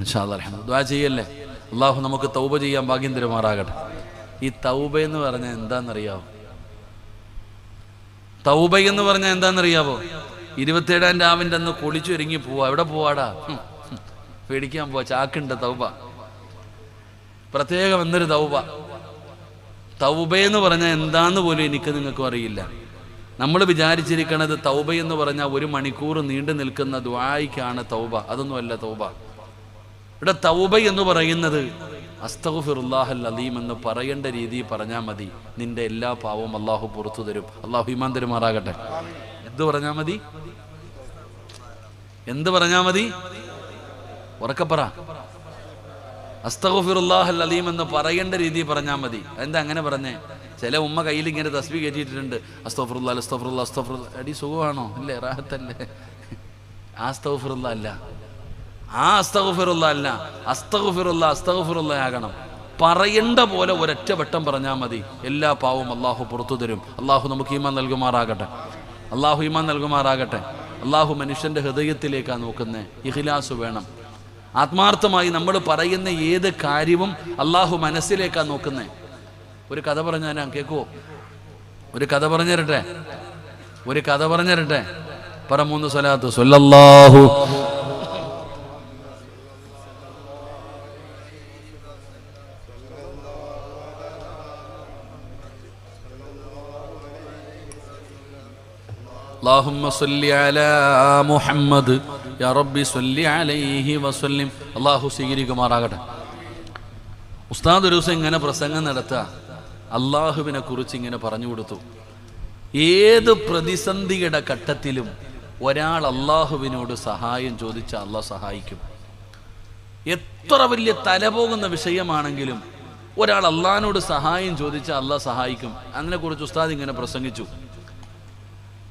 ഇൻഷാ അല്ലാഹ് ദുആ ചെയ്യല്ലേ. അള്ളാഹു നമുക്ക് തൗബ ചെയ്യാൻ ഭാഗ്യം തരുമാറാകട്ടെ. ഈ തൗബ എന്ന് പറഞ്ഞാൽ എന്താണെന്നറിയാവോ? തൗബ എന്ന് പറഞ്ഞാൽ എന്താണെന്നറിയാവോ? 27-ാം രാവിൻ്റെ അന്ന് കുളിച്ചൊരുങ്ങി പോവാ. എവിടെ പോവാടാ? പേടിക്കാൻ പോവാ. ചാക്കുണ്ട് തൗബ. പ്രത്യേകം എന്നൊരു തൗബ. തൗബയെന്ന് പറഞ്ഞാൽ എന്താന്ന് പോലും എനിക്ക് നിങ്ങൾക്കും അറിയില്ല. നമ്മൾ വിചാരിച്ചിരിക്കണത് തൗബ എന്ന് പറഞ്ഞാൽ 1 മണിക്കൂർ നീണ്ടു നിൽക്കുന്ന ദുആയിക്കാണ് തൗബ. അതൊന്നുമല്ല തൗബ. ഇവിടെ തൗബ എന്ന് പറയുന്നത് അസ്തഗ്ഫിറുല്ലാഹൽ അലീം എന്ന് പറയേണ്ട രീതിയിൽ പറഞ്ഞാൽ മതി. നിന്റെ എല്ലാ പാവവും അള്ളാഹു പുറത്തു തരും. അള്ളാഹു ഈമാൻ തരുമാറാകട്ടെ. എന്ത് പറഞ്ഞാൽ മതി? എന്ത് പറഞ്ഞാൽ മതി? ഉറക്കപ്പറ. അസ്തഗ്ഫിറുല്ലാഹൽ അലീം എന്ന് പറയേണ്ട രീതിയിൽ പറഞ്ഞാൽ മതി. എന്താ അങ്ങനെ പറഞ്ഞേ? ചില ഉമ്മ കയ്യിൽ ഇങ്ങനെ തസ്ബീഹ് കയറ്റിയിട്ടുണ്ട്. അസ്തഗ്ഫിറുല്ലാഹ് അസ്തഗ്ഫിറുല്ലാഹ് അസ്തഗ്ഫിറുല്ലാഹ്. അടി സുഖമാണോ? ഇല്ലേ? റാഹത്തല്ലേ? അസ്തഗ്ഫിറുല്ലാഹ് അല്ല, അസ്തഗ്ഫിറുല്ലാഹ് അല്ല, അസ്തഗ്ഫിറുല്ലാഹ് അസ്തഗ്ഫിറുല്ലാഹ് ആകണം. പറയേണ്ട പോലെ ഒരൊറ്റ വട്ടം പറഞ്ഞാൽ മതി. എല്ലാ പാവവും അള്ളാഹു പുറത്തു തരും. അള്ളാഹു നമുക്ക് ഈമാൻ നൽകുമാറാകട്ടെ. അള്ളാഹു ഈമാൻ നൽകുമാറാകട്ടെ. അള്ളാഹു മനുഷ്യൻ്റെ ഹൃദയത്തിലേക്കാണ് നോക്കുന്നത്. ഇഖ്ലാസ് വേണം. ആത്മാർത്ഥമായി നമ്മൾ പറയുന്ന ഏത് കാര്യവും അള്ളാഹു മനസ്സിലേക്കാണ് നോക്കുന്നത്. ഒരു കഥ പറഞ്ഞാൽ ഞാൻ കേൾക്കുമോ? ഒരു കഥ പറഞ്ഞു തരട്ടെ? ഒരു കഥ പറഞ്ഞു തരട്ടെ? പറ 3 സ്വലാത്ത്. സ്വല്ലല്ലാഹു اللهم صل على محمد يا ربي صل عليه وسلم. അല്ലാഹു സ്വീകരിക്കുമാറാകട്ടെ. ഉസ്താദ് ഒരു ദിവസം ഇങ്ങനെ പ്രസംഗം നടത്തുക. അള്ളാഹുവിനെ കുറിച്ച് ഇങ്ങനെ പറഞ്ഞു കൊടുത്തു. ഏത് പ്രതിസന്ധിയുടെ ഘട്ടത്തിലും ഒരാൾ അള്ളാഹുവിനോട് സഹായം ചോദിച്ചാൽ അള്ളാഹ് സഹായിക്കും. എത്ര വലിയ തലപോകുന്ന വിഷയമാണെങ്കിലും ഒരാൾ അള്ളാഹിനോട് സഹായം ചോദിച്ചാൽ അള്ളാഹ് സഹായിക്കും. അതിനെക്കുറിച്ച് ഉസ്താദ് ഇങ്ങനെ പ്രസംഗിച്ചു.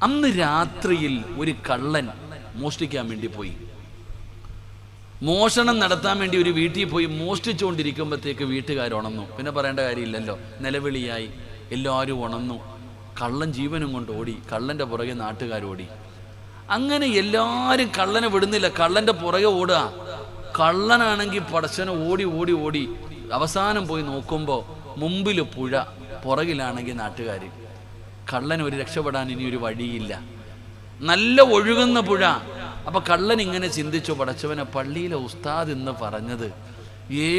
അന്ന് രാത്രിയിൽ ഒരു കള്ളൻ മോഷ്ടിക്കാൻ വേണ്ടി പോയി. മോഷണം നടത്താൻ വേണ്ടി ഒരു വീട്ടിൽ പോയി മോഷ്ടിച്ചുകൊണ്ടിരിക്കുമ്പോഴത്തേക്ക് വീട്ടുകാർ ഉണർന്നു. പിന്നെ പറയേണ്ട കാര്യമില്ലല്ലോ. നിലവിളിയായി, എല്ലാവരും ഉണർന്നു. കള്ളൻ ജീവനും കൊണ്ട് ഓടി. കള്ളൻ്റെ പുറകെ നാട്ടുകാരോടി. അങ്ങനെ എല്ലാവരും കള്ളനെ വിടുന്നില്ല, കള്ളൻ്റെ പുറകെ ഓടുക. കള്ളനാണെങ്കിൽ പടച്ചനെ ഓടി ഓടി ഓടി അവസാനം പോയി നോക്കുമ്പോൾ മുമ്പിൽ പുഴ, പുറകിലാണെങ്കിൽ നാട്ടുകാർ. കള്ളൻ ഒരു രക്ഷപ്പെടാൻ ഇനി ഒരു വഴിയില്ല. നല്ല ഒഴുകുന്ന പുഴ. അപ്പൊ കള്ളൻ ഇങ്ങനെ ചിന്തിച്ചു, പടച്ചവനെ, പള്ളിയിലെ ഉസ്താദ് എന്ന് പറഞ്ഞത്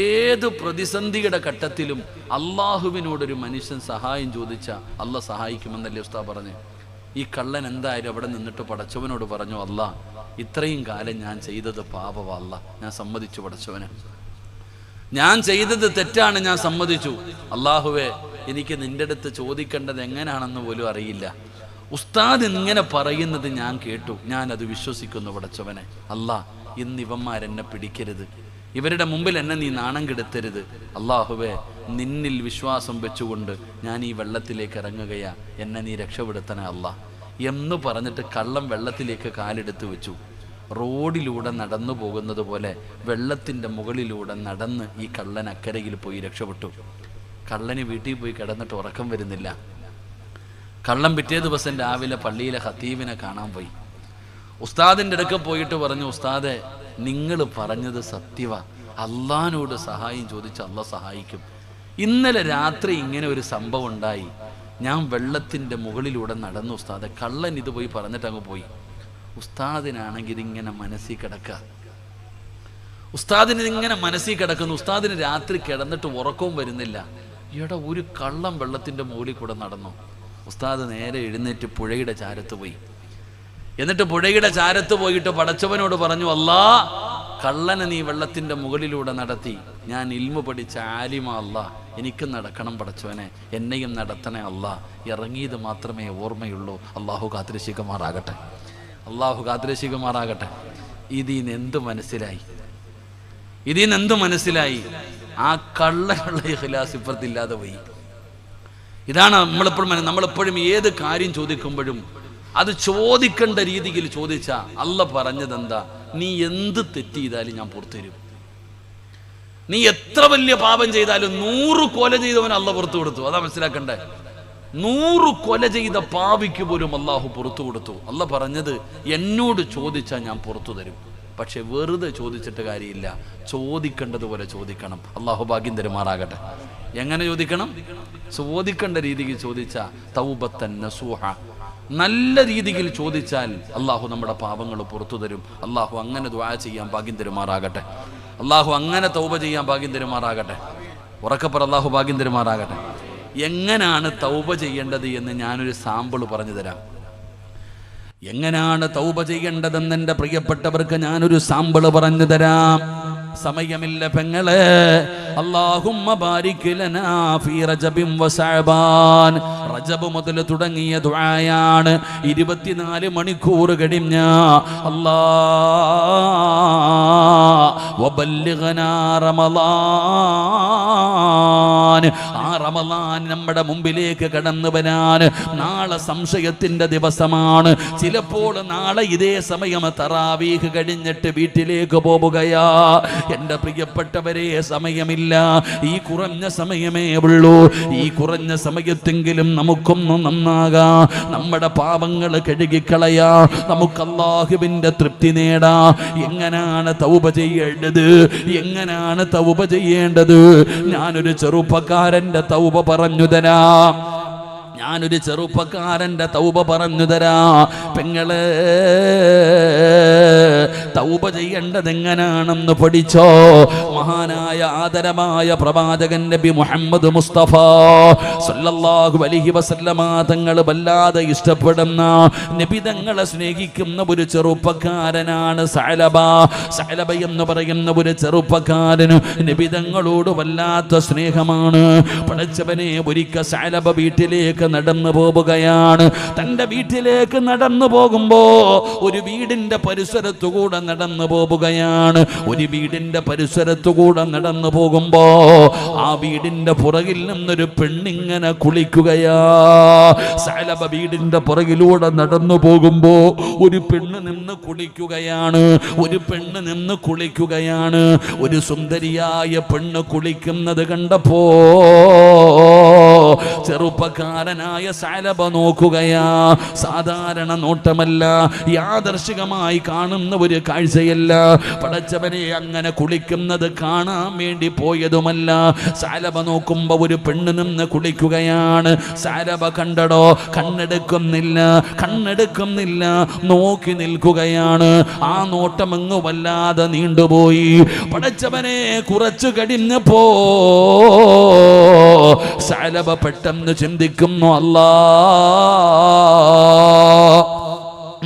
ഏത് പ്രതിസന്ധിയുടെ ഘട്ടത്തിലും അള്ളാഹുവിനോടൊരു മനുഷ്യൻ സഹായം ചോദിച്ചാൽ അള്ളാഹ് സഹായിക്കുമെന്നല്ലേ ഉസ്താദ് പറഞ്ഞു. ഈ കള്ളൻ എന്തായാലും അവിടെ നിന്നിട്ട് പടച്ചവനോട് പറഞ്ഞു, അള്ളാഹ്, ഇത്രയും കാലം ഞാൻ ചെയ്തത് പാപമാ അള്ളാഹ്, ഞാൻ സമ്മതിച്ചു പടച്ചവനെ, ഞാൻ ചെയ്തത് തെറ്റാണ്, ഞാൻ സമ്മതിച്ചു. അള്ളാഹുവേ, എനിക്ക് നിന്റെ അടുത്ത് ചോദിക്കേണ്ടത് എങ്ങനെയാണെന്ന് പോലും അറിയില്ല. ഉസ്താദ് ഇങ്ങനെ പറയുന്നത് ഞാൻ കേട്ടു, ഞാനത് വിശ്വസിക്കുന്നു പടച്ചവനെ. അള്ളാഹ്, ഇന്ന് ഇവന്മാരെന്നെ പിടിക്കരുത്, ഇവരുടെ മുമ്പിൽ എന്നെ നീ നാണം കെടുത്തരുത്. അള്ളാഹുവേ, നിന്നിൽ വിശ്വാസം വെച്ചുകൊണ്ട് ഞാൻ ഈ വെള്ളത്തിലേക്ക് ഇറങ്ങുകയാ, എന്നെ നീ രക്ഷപ്പെടുത്തണേ അള്ളാഹ് എന്ന് പറഞ്ഞിട്ട് കള്ളം വെള്ളത്തിലേക്ക് കാലെടുത്ത് വെച്ചു. റോഡിലൂടെ നടന്നു പോകുന്നത് പോലെ വെള്ളത്തിൻ്റെ മുകളിലൂടെ നടന്ന് ഈ കള്ളൻ അക്കരയിൽ പോയി രക്ഷപ്പെട്ടു. കള്ളന് വീട്ടിൽ പോയി കിടന്നിട്ട് ഉറക്കം വരുന്നില്ല. കള്ളൻ പിറ്റേ ദിവസം രാവിലെ പള്ളിയിലെ ഖത്തീബിനെ കാണാൻ പോയി. ഉസ്താദിൻ്റെ അടുക്ക പോയിട്ട് പറഞ്ഞു, ഉസ്താദെ, നിങ്ങൾ പറഞ്ഞത് സത്യവാ, അള്ളാഹിനോട് സഹായം ചോദിച്ച് അള്ളാഹ് സഹായിക്കും. ഇന്നലെ രാത്രി ഇങ്ങനെ ഒരു സംഭവം ഉണ്ടായി. ഞാൻ വെള്ളത്തിൻ്റെ മുകളിലൂടെ നടന്നു ഉസ്താദെ. കള്ളൻ ഇത് പോയി പറഞ്ഞിട്ട് അങ്ങ് പോയി. ഉസ്താദിനാണെങ്കിൽ ഇതിങ്ങനെ മനസ്സിൽ കിടക്കുക. ഉസ്താദിന് ഇതിങ്ങനെ മനസ്സിൽ കിടക്കുന്നു. ഉസ്താദിന് രാത്രി കിടന്നിട്ട് ഉറക്കവും വരുന്നില്ല. ഇവിടെ ഒരു കള്ളം വെള്ളത്തിൻ്റെ മുകളിൽ കൂടെ നടന്നു. ഉസ്താദ് നേരെ എഴുന്നേറ്റ് പുഴയുടെ ചാരത്ത് പോയി. എന്നിട്ട് പുഴയുടെ ചാരത്ത് പോയിട്ട് പടച്ചവനോട് പറഞ്ഞു, അല്ലാ, കള്ളനെ നീ വെള്ളത്തിൻ്റെ മുകളിലൂടെ നടത്തി. ഞാൻ ഇൽമു പഠിച്ച ആലിമ അല്ലാ, എനിക്ക് നടക്കണം പടച്ചവനെ, എന്നെയും നടത്തണേ അല്ലാ. ഇറങ്ങിയത് മാത്രമേ ഓർമ്മയുള്ളൂ. അള്ളാഹു കാത്തിരശിക്കുമാറാകട്ടെ, അള്ളാഹു കാത്തിരശിക്കുമാറാകട്ടെ. ഇതിന്ന് എന്ത് മനസ്സിലായി? ആ കള്ളനുള്ള ഇഖ്ലാസ് ഇപ്പുറത്തില്ലാതെ പോയി. ഇതാണ് നമ്മളെപ്പോഴും ഏത് കാര്യം ചോദിക്കുമ്പോഴും അത് ചോദിക്കേണ്ട രീതിയിൽ ചോദിച്ചാ അല്ല പറഞ്ഞതെന്താ? നീ എന്ത് തെറ്റ് ചെയ്താലും ഞാൻ പുറത്തു തരും. നീ എത്ര വലിയ പാപം ചെയ്താലും 100 കൊല ചെയ്തവൻ അല്ല പുറത്തു കൊടുത്തു. അതാ മനസ്സിലാക്കണ്ടേ. 100 കൊല ചെയ്ത പാപിക്ക് പോലും അള്ളാഹു പുറത്തു കൊടുത്തു. അല്ല പറഞ്ഞത്, എന്നോട് ചോദിച്ചാൽ ഞാൻ പുറത്തു തരും. പക്ഷെ വെറുതെ ചോദിച്ചിട്ട് കാര്യമില്ല, ചോദിക്കേണ്ടതുപോലെ ചോദിക്കണം. അള്ളാഹു ഭാഗ്യം തരുമാറാകട്ടെ. എങ്ങനെ ചോദിക്കണം? ചോദിക്കേണ്ട രീതിയിൽ ചോദിച്ചാൽ തൗബത്തൻ നസൂഹ, നല്ല രീതിയിൽ ചോദിച്ചാൽ അള്ളാഹു നമ്മുടെ പാപങ്ങൾ പുറത്തു തരും. അള്ളാഹു അങ്ങനെ ദുആ ചെയ്യാൻ ഭാഗ്യം തരുമാറാകട്ടെ. അള്ളാഹു അങ്ങനെ തൗബ ചെയ്യാൻ ഭാഗ്യം തരുമാറാകട്ടെ. ഉറക്കപ്പറ, അള്ളാഹു ഭാഗ്യം തരുമാറാകട്ടെ. എങ്ങനെയാണ് തൗബ ചെയ്യേണ്ടത് എന്ന് ഞാനൊരു സാമ്പിൾ പറഞ്ഞു തരാം. എങ്ങനെയാണ് തൗബ ചെയ്യേണ്ടതെന്ന് എൻ്റെ പ്രിയപ്പെട്ടവർക്ക് ഞാനൊരു സാമ്പിൾ പറഞ്ഞു തരാം. സമയമില്ല പെങ്ങളെ. അല്ലാഹുമ്മ ബാരിക് ലനാ ഫീ റജബിൻ വ ശഅബാൻ. റജബ് മുതൽ തുടങ്ങിയ ദുആയാണ്. 24 മണിക്കൂർ കഴിഞ്ഞ അല്ലാഹ് വബല്ലിഗ്നാ റമളാൻ. ആ റമളാൻ നമ്മുടെ മുമ്പിലേക്ക് കടന്നു വരാൻ നാളെ സംശയത്തിന്റെ ദിവസമാണ്. ചിലപ്പോൾ നാളെ ഇതേ സമയം തറാവീഹ് കഴിഞ്ഞിട്ട് വീട്ടിലേക്ക് പോവുകയാ. എൻ്റെ പ്രിയപ്പെട്ടവരെ, സമയമില്ല. ഈ കുറഞ്ഞ സമയമേ ഉള്ളൂ. ഈ കുറഞ്ഞ സമയത്തെങ്കിലും നമുക്കൊന്നും നന്നാകാ, നമ്മുടെ പാപങ്ങൾ കഴുകിക്കളയാ, നമുക്ക് അല്ലാഹുവിൻ്റെ തൃപ്തി നേടാ. എങ്ങനെയാണ് തൗബ ചെയ്യേണ്ടത്? എങ്ങനെയാണ് തൗബ ചെയ്യേണ്ടത്? ഞാനൊരു ചെറുപ്പക്കാരൻ്റെ തൗബ പറഞ്ഞു തരാം. പെങ്ങളെ, തൗബ ചെയ്യേണ്ടത് എങ്ങനെയാണെന്ന് പഠിച്ചോ. മഹാനായ ആദരമായ പ്രവാചകൻ നബി മുഹമ്മദ് മുസ്തഫ സല്ലല്ലാഹു അലൈഹി വസല്ലമ തങ്ങൾ വല്ലാതെ ഇഷ്ടപ്പെടുന്ന, നബി തങ്ങളെ സ്നേഹിക്കുന്ന ഒരു ചെറുപ്പക്കാരനാണ് സഅലബ. സഅലബ എന്ന് പറയുന്ന ഒരു ചെറുപ്പക്കാരന് നബി തങ്ങളോട് വല്ലാത്ത സ്നേഹമാണ്. പടച്ചവനെ, ഒരിക്കൽ സഅലബ വീട്ടിലേക്ക് നടന്നു പോവുകയാണ്. തന്റെ വീട്ടിലേക്ക് നടന്നു പോകുമ്പോ ഒരു വീടിന്റെ പരിസരത്തുകൂടെ നടന്നു പോവുകയാണ്. നടന്നു പോകുമ്പോ ആ വീടിന്റെ പുറകിൽ നിന്നൊരു പെണ്ണിങ്ങനെ കുളിക്കുകയാ. സഅലബ വീടിന്റെ പുറകിലൂടെ നടന്നു പോകുമ്പോ ഒരു പെണ്ണ് നിന്ന് കുളിക്കുകയാണ്. ഒരു സുന്ദരിയായ പെണ്ണ് കുളിക്കുന്നത് കണ്ടപ്പോ ചെറുപ്പക്കാരനായ സഅലബ നോക്കുകയാ. സാധാരണ നോട്ടമല്ല, യാദർശികമായി കാണുന്ന ഒരു കാഴ്ചയല്ല. പടച്ചവനെ, അങ്ങനെ കുളിക്കുന്നത് കാണാൻ വേണ്ടി പോയതുമല്ല. സഅലബ നോക്കുമ്പോ ഒരു പെണ്ണ് നിന്ന് കുളിക്കുകയാണ്. സഅലബ കണ്ടടോ, കണ്ണെടുക്കുന്നില്ല, നോക്കി നിൽക്കുകയാണ്. ആ നോട്ടം അങ്ങ് വല്ലാതെ നീണ്ടുപോയി. പടച്ചവനെ, കുറച്ചു കഴിഞ്ഞപ്പോ സഅലബ പെട്ടെന്ന് ചിന്തിക്കുന്നു, അല്ലാ,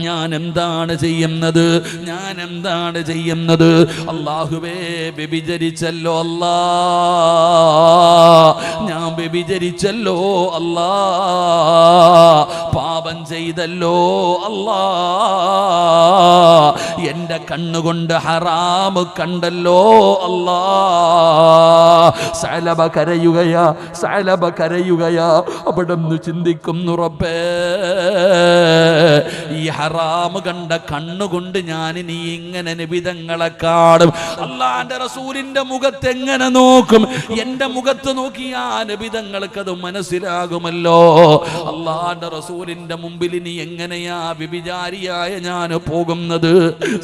ഞാൻ എന്താണ് ചെയ്യുന്നത്? അല്ലാഹുവേ, വ്യഭിചരിച്ചല്ലോ അല്ലാ, ഞാൻ വ്യഭിചരിച്ചല്ലോ അല്ലാ, പാപം ചെയ്തല്ലോ അല്ലാ, എൻ്റെ കണ്ണുകൊണ്ട് ഹറാം കണ്ടല്ലോ അല്ലാ. സഅലബ കരയുകയാ. അവിടുന്ന് ചിന്തിക്കുന്നു, റബ്ബേ, ഈ ഹറാമ് കണ്ട കണ്ണുകൊണ്ട് ഞാൻ ഇനി ഇങ്ങനെ നബിതങ്ങളെ കാണും, അള്ളാന്റെ റസൂലിന്റെ മുഖത്ത് എങ്ങനെ നോക്കും, എന്റെ മുഖത്ത് നോക്കി ആ നബിതങ്ങൾക്ക് അത് മനസ്സിലാകുമല്ലോ. അള്ളാന്റെ റസൂലിന്റെ മുമ്പിൽ ഇനി എങ്ങനെയാ വിഭിചാരിയായ ഞാൻ പോകുന്നത്?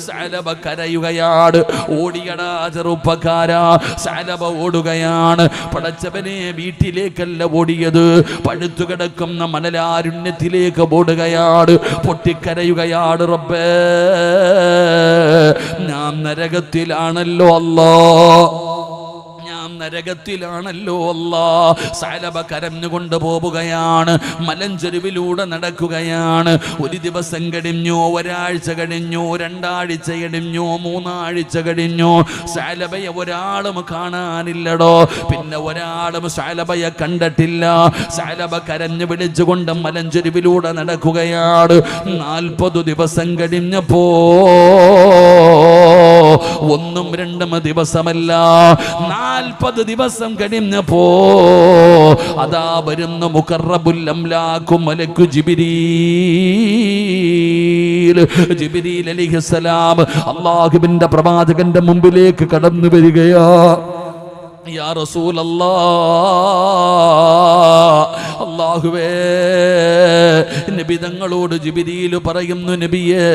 സഅലബ കരയുകയാണ്. ഓടിയടാ ചെറുപ്പക്കാരാ, സഅലബ ഓടുകയാണ്. പടച്ചവനെ, വീട്ടിലേക്കല്ല ഓടിയത്, പഴുത്തു കിടക്കുന്ന മണലാരുണ്യത്തിലേക്ക് ഓടുകയാണ്. പൊട്ടിക്കരയുകയാണ്. റബ്ബേ, ഞാൻ നരകത്തിലാണല്ലോ അല്ലാ, നരകത്തിലാണല്ലോ അല്ലാ. സഅലബ കരഞ്ഞുകൊണ്ട് പോവുകയാണ്. മലഞ്ചെരുവിലൂടെ നടക്കുകയാണ്. ഒരു ദിവസം കഴിഞ്ഞു, ഒരാഴ്ച കഴിഞ്ഞു, രണ്ടാഴ്ച കഴിഞ്ഞു, മൂന്നാഴ്ച കഴിഞ്ഞു. സഅലബയെ ഒരാളും കാണാനില്ലടോ. പിന്നെ ഒരാളും സഅലബയെ കണ്ടിട്ടില്ല. സഅലബ കരഞ്ഞു വിളിച്ചുകൊണ്ട് മലഞ്ചെരുവിലൂടെ നടക്കുകയാണ്. 40 ദിവസം കഴിഞ്ഞപ്പോ, ഒന്നും രണ്ടും ദിവസമല്ല, 40 ദിവസം കഴിഞ്ഞപ്പോ അതാ വരുന്ന മുഖറബുൽ അംലാഖു മലക്കു ജിബ്രീൽ അലൈഹിസ്സലാം അല്ലാഹുവിന്റെ പ്രവാചകന്റെ മുമ്പിലേക്ക് കടന്നു വരികയാ. യാ റസൂലല്ലാഹ്, അല്ലാഹുവേ, നബി തങ്ങളോട് ജിബ്രീൽ പറയുന്നു, നബിയേ,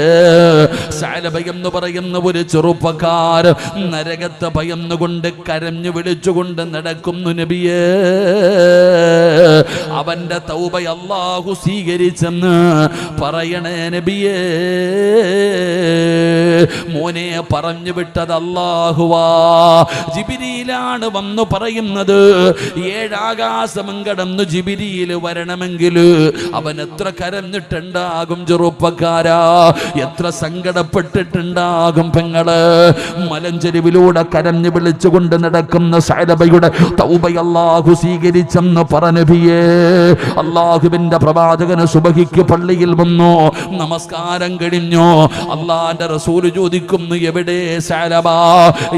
സഅലബ എന്ന് പറയുന്ന ഒരു ചെറുപ്പക്കാരൻ നരകത്തെ ഭയന്നുകൊണ്ട് കരഞ്ഞു വിളിച്ചുകൊണ്ട് നടക്കുന്നു നബിയേ. അവന്റെ തൗബ അല്ലാഹു സ്വീകരിച്ചെന്ന് പറയണേ നബിയേ. മോനെ, പറഞ്ഞു വിട്ടത് അല്ലാഹുവാ, ജിബ്രീലാണ് വന്നു പറയുന്നത്. 7 ആകാശം കടന്നു ജിബ്രീൽ വരണമെങ്കിൽ അവൻ എത്ര കരഞ്ഞിട്ടുണ്ടാകും ചെറുപ്പക്കാരാ, എത്ര സങ്കടപ്പെട്ടിട്ടുണ്ടാകും പെങ്ങള്. മലഞ്ചെരുവിലൂടെ കരഞ്ഞു വിളിച്ചുകൊണ്ട് നടക്കുന്ന സഅലബയുടെ തൗബ അല്ലാഹു സ്വീകരിച്ചെന്ന് പറഞ്ഞബിയേ. അല്ലാഹുവിന്റെ പ്രവാചകന് സുബഹിക്ക് പള്ളിയിൽ വന്നു, നമസ്കാരം കഴിഞ്ഞു. അല്ലാഹുവിന്റെ റസൂൽ ചോദിക്കുന്നു, എവിടെ സഅലബ,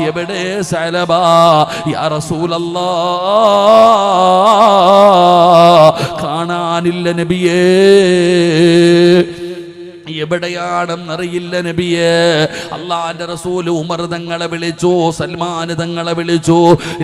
എവിടെ സഅലബ? യാ റസൂലല്ലാഹ്, കാണാനില്ല നബിയേ. എവിടെയാണെന്നറിയില്ല നബിയേ. അള്ളാന്റെ റസൂല് ഉമർ തങ്ങളെ വിളിച്ചു, സൽമാൻ തങ്ങളെ വിളിച്ചു.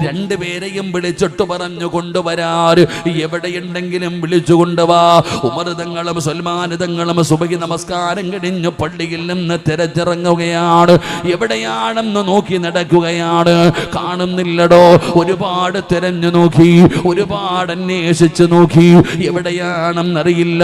രണ്ടുപേരെയും വിളിച്ചിട്ട് പറഞ്ഞു, കൊണ്ടുവരാറ്, എവിടെയുണ്ടെങ്കിലും വിളിച്ചു കൊണ്ടുവാ. ഉമർ തങ്ങളും സൽമാൻ തങ്ങളും സുബഹി നമസ്കാരം കഴിഞ്ഞു പള്ളിയിൽ നിന്ന് തിരച്ചിറങ്ങുകയാണ്. എവിടെയാണെന്ന് നോക്കി നടക്കുകയാണ്. കാണുന്നില്ലടോ. ഒരുപാട് തിരഞ്ഞു നോക്കി, ഒരുപാട് അന്വേഷിച്ചു നോക്കി, എവിടെയാണെന്നറിയില്ല.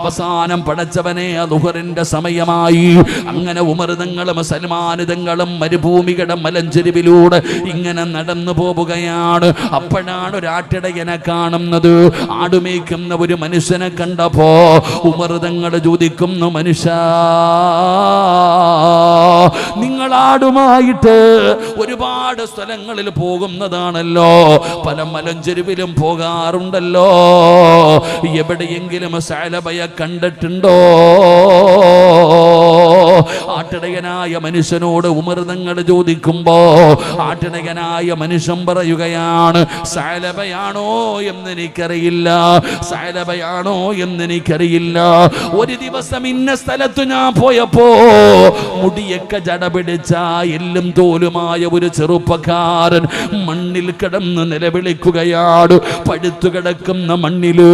അവസാനം പടച്ചവനെ, ദുഹറിന്റെ സമയമായി. അങ്ങനെ ഉമർ തങ്ങളും സൽമാൻ തങ്ങളും മരുഭൂമിയുടെ മലഞ്ചെരുവിലൂടെ ഇങ്ങനെ നടന്നു പോവുകയാണ്. അപ്പോഴാണ് ഒരു ആട്ടിടയനെ കാണുന്നത്. ആടുമേക്കുന്ന ഒരു മനുഷ്യനെ കണ്ടപ്പോ ഉമർ തങ്ങൾ ചോദിക്കുന്നു, മനുഷ്യ, നിങ്ങൾ ആടുമായിട്ട് ഒരുപാട് സ്ഥലങ്ങളിൽ പോകുന്നതാണല്ലോ, പല മലഞ്ചെരുവിലും പോകാറുണ്ടല്ലോ, എവിടെയെങ്കിലും സഅലബയെ കണ്ടിട്ടുണ്ടോ? ആട്ടിടയനായ മനുഷ്യനോട് ഉമർ തങ്ങൾ ചോദിക്കുമ്പോ ആട്ടിടയനായ മനുഷ്യൻ പറയുകയാണ്, സഅലബയാണോ എന്നെനിക്കറിയില്ല, സഅലബയാണോ എന്നെനിക്കറിയില്ല. ഒരു ദിവസം ഇന്ന സ്ഥലത്ത് ഞാൻ പോയപ്പോ മുടിയൊക്കെ ജട പിടിച്ച എല്ലും തോലുമായ ഒരു ചെറുപ്പക്കാരൻ മണ്ണിൽ കിടന്ന് നിലവിളിക്കുകയാണ്. പഴുത്തു കിടക്കുന്ന മണ്ണില്,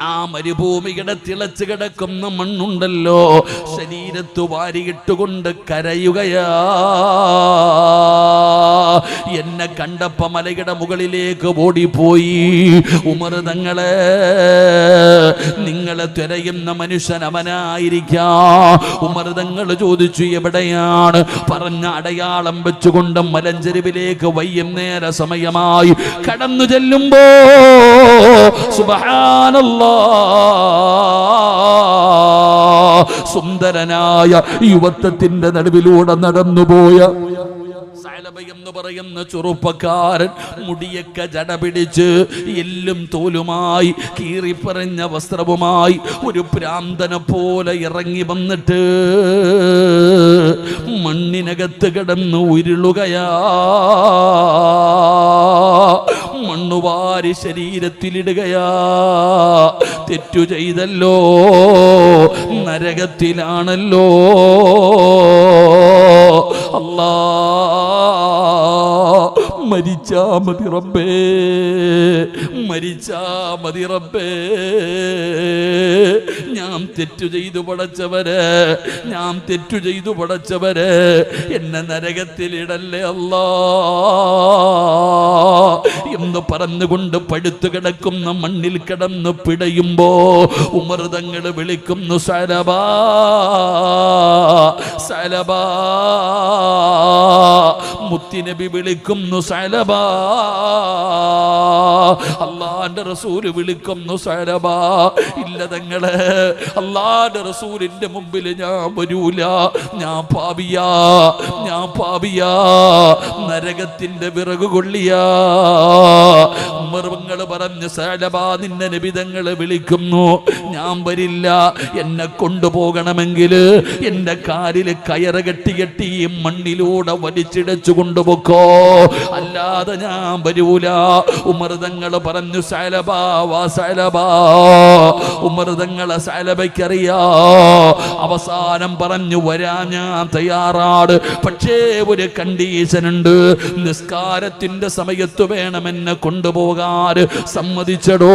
ആ മരുഭൂമിയുടെ തിളച്ചു കിടക്കുന്ന മണ്ണുണ്ടല്ലോ, ശരീരത്ത് വാരിയിട്ടുകൊണ്ട് കരയുകയാ. എന്നെ കണ്ടപ്പോ മലയുടെ മുകളിലേക്ക് ഓടിപ്പോയി. ഉമർ തങ്ങളെ, നിങ്ങളെ തിരയുന്ന മനുഷ്യൻ അവനായിരിക്കാം. ഉമർ തങ്ങൾ ചോദിച്ചു, എവിടെയാണ്? പറഞ്ഞ അടയാളം വെച്ചുകൊണ്ട് മലഞ്ചെരുവിലേക്ക് വൈകുന്നേര സമയമായി കടന്നു ചെല്ലുമ്പോ സുബ്ഹാനല്ലാഹ്, സുന്ദരനായ യുവത്വത്തിന്റെ നടുവിലൂടെ നടന്നുപോയ സഅലബ എന്ന് പറയുന്ന ചെറുപ്പക്കാരൻ മുടിയൊക്കെ ജട പിടിച്ച് എല്ലും തോലുമായി കീറിപ്പറഞ്ഞ വസ്ത്രവുമായി ഒരു ഭ്രാന്തനെ പോലെ ഇറങ്ങി വന്നിട്ട് മണ്ണിനകത്ത് കിടന്ന് ഉരുളുകയാ. മണ്ണ് മണ്ണു വാരി ശരീരത്തിലിടുകയാ. തെറ്റു ചെയ്തല്ലോ, നരകത്തിലാണല്ലോ. അല്ലാ, മരിച്ചാ മതി റബ്ബേ, മരിച്ചാ മതി റബ്ബേ. ഞാൻ തെറ്റു ചെയ്തു പടച്ചവര്, ഞാൻ തെറ്റു ചെയ്തു പടച്ചവര്, എന്നെ നരകത്തിലിടല്ലേ അല്ലാ എന്ന് പറഞ്ഞുകൊണ്ട് പഴുത്തു കിടക്കുന്ന മണ്ണിൽ കിടന്ന് പിടയുമ്പോ ഉമർ തങ്ങൾ വിളിക്കുന്നു, സലബാ സലബാ. മുത്തുനബി വിളിക്കുന്നു, സലബാ. അല്ലാഹുവിന്റെ റസൂല് വിളിക്കുന്നു, സലബാ. ഇല്ല തങ്ങളെ, അല്ലാഹുവിന്റെ റസൂലിന്റെ മുമ്പിൽ ഞാൻ വരൂല, ഞാൻ പാപിയാ, ഞാൻ പാപിയാ, നരകത്തിന്റെ വിറകു കൊള്ളിയാ. ഉമർ പറഞ്ഞു, സലബാ നിന്നെ നബി തങ്ങൾ വിളിക്കുന്നു, ഞാൻ വരില്ല. എന്നെ കൊണ്ടുപോകണമെങ്കിൽ എന്റെ കാലിൽ കയറ് കെട്ടി കെട്ടി മണ്ണിലൂടെ വലിച്ചിടച്ചു കൊണ്ടുപോക്കോ, അല്ലാതെ ഞാൻ വരൂല. ഉമർ തങ്ങൾ പറഞ്ഞു, സലബാ വാ സലബാ. ഉമർ തങ്ങളെ സലബയ്ക്കറിയാ. അവസാനം പറഞ്ഞു, വരാൻ ഞാൻ തയ്യാറാണ്, പക്ഷേ ഒരു കണ്ടീഷൻ ഉണ്ട്, നിസ്കാരത്തിന്റെ സമയത്ത് വേണം എന്നെ കൊണ്ടുപോകാൻ, സമ്മതിച്ചടോ.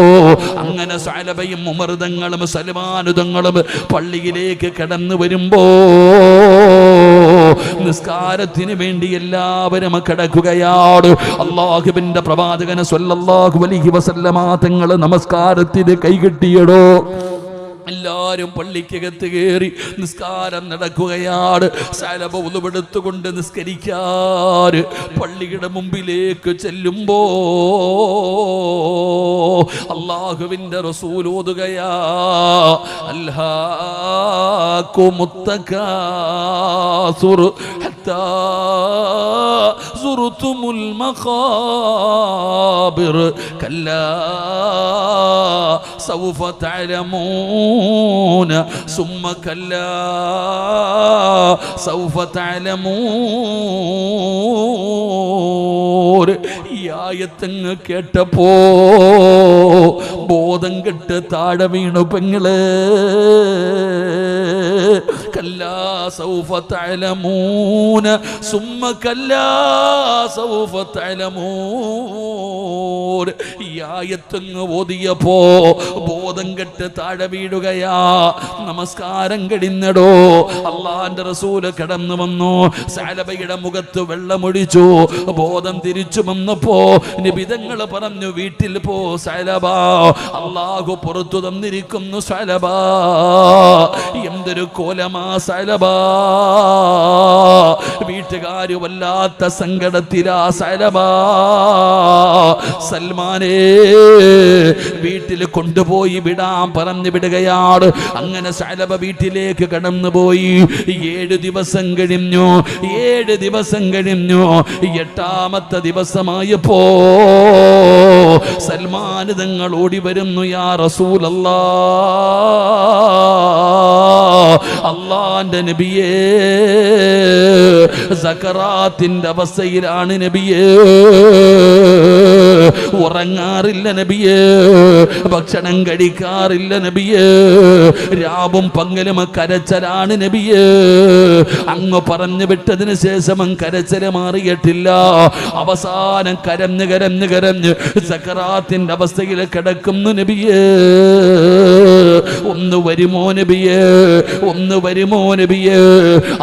അങ്ങനെ സലബയും ഉമർ തങ്ങളും സൽമാൻ തങ്ങളും പള്ളിയിലേക്ക് കടന്നു വരുമ്പോ നിസ്കാരത്തിന് വേണ്ടി എല്ലാവരും കിടക്കുകയാണ്. അല്ലാഹുവിന്റെ പ്രവാചകൻ സ്വല്ലല്ലാഹു അലൈഹി വസല്ലമ തങ്ങൾ നമസ്കാരത്തിന് കൈകെട്ടിയടോ. എല്ലാരും പള്ളിക്കകത്ത് കയറി നിസ്കാരം നടക്കുകയാണ്. സലബ ഉളുവെടുത്തുകൊണ്ട് നിസ്കരിക്കാൻ പള്ളിയുടെ മുമ്പിലേക്ക് ചെല്ലുമ്പോ അല്ലാഹുവിന്റെ റസൂൽ ഓതുകയാ, അൽഹാകുമുത്തകാസുർ ഹത്താ സുർതുമുൽ മഖാബിർ കല്ലാ സൗഫ തഅലമൂന സുമ്മ കല്ലാ സൗഫ തഅലമൂൻ. ഈ ആയത്തങ്ങ് കേട്ടപ്പോ ബോധം കെട്ട് താഴെ വീണു പെങ്ങള്. കല്ലാ സൗഫ തഅലമൂന സുമ്മ കല്ലാ സൗഫ തഅലമൂൻ. ഈ ആയത്തങ്ങ് ഓതിയപ്പോ ബോധം കെട്ട് താഴെ വീഴുകയാ. നമസ്കാരം കഴിഞ്ഞടോ. അല്ലാഹുവിന്റെ റസൂല് കടന്നു വന്നു. സലബയുടെ മുഖത്ത് വെള്ളമൊഴിച്ചു. ബോധം തിരിച്ചു വന്നപ്പോ നബി തങ്ങൾ പറഞ്ഞു, വീട്ടിൽ പോ സലബാ, അല്ലാഹു പുറത്തു തന്നിരിക്കുന്നു സലബാ. എന്തൊരു കോലമാ സലബാ. വീട്ടുകാര് വല്ലാത്ത സങ്കടത്തിലാ സലബാ. സൽമാനേ വീട്ടിൽ കൊണ്ടുപോയി വിടാൻ പറഞ്ഞു വിടുകയാണ്. അങ്ങനെ സലബ വീട്ടിലേക്ക് കടന്നുപോയി. 7 ദിവസം കഴിഞ്ഞു. 7 ദിവസം കഴിഞ്ഞു. 8ാമത്തെ ദിവസമായപ്പോ സൽമാൻ തങ്ങൾ ഓടി വരുന്നു, യാ റസൂലല്ലാഹ്, അല്ലാഹുവിന്റെ നബിയേ, സക്കറാത്തിന്റെ അവസ്ഥയിലാണ് നബിയേ, ഉറങ്ങാറില്ല നബിയേ, ഭക്ഷണം കഴിക്കാറില്ല നബിയേ, രാവും പകലും കരച്ചലാണ് നബിയേ. അങ്ങ് പറഞ്ഞു വിട്ടതിന് ശേഷം കരച്ചല് മാറിയിട്ടില്ല. അവസാനം കരഞ്ഞ് കരഞ്ഞ് കരഞ്ഞ് സക്കറാത്തിന്റെ അവസ്ഥയിൽ കിടക്കുന്നു നബിയേ. ഒന്ന് വരുമോ നബിയേ, ഒന്ന് വരുമോ നബിയേ.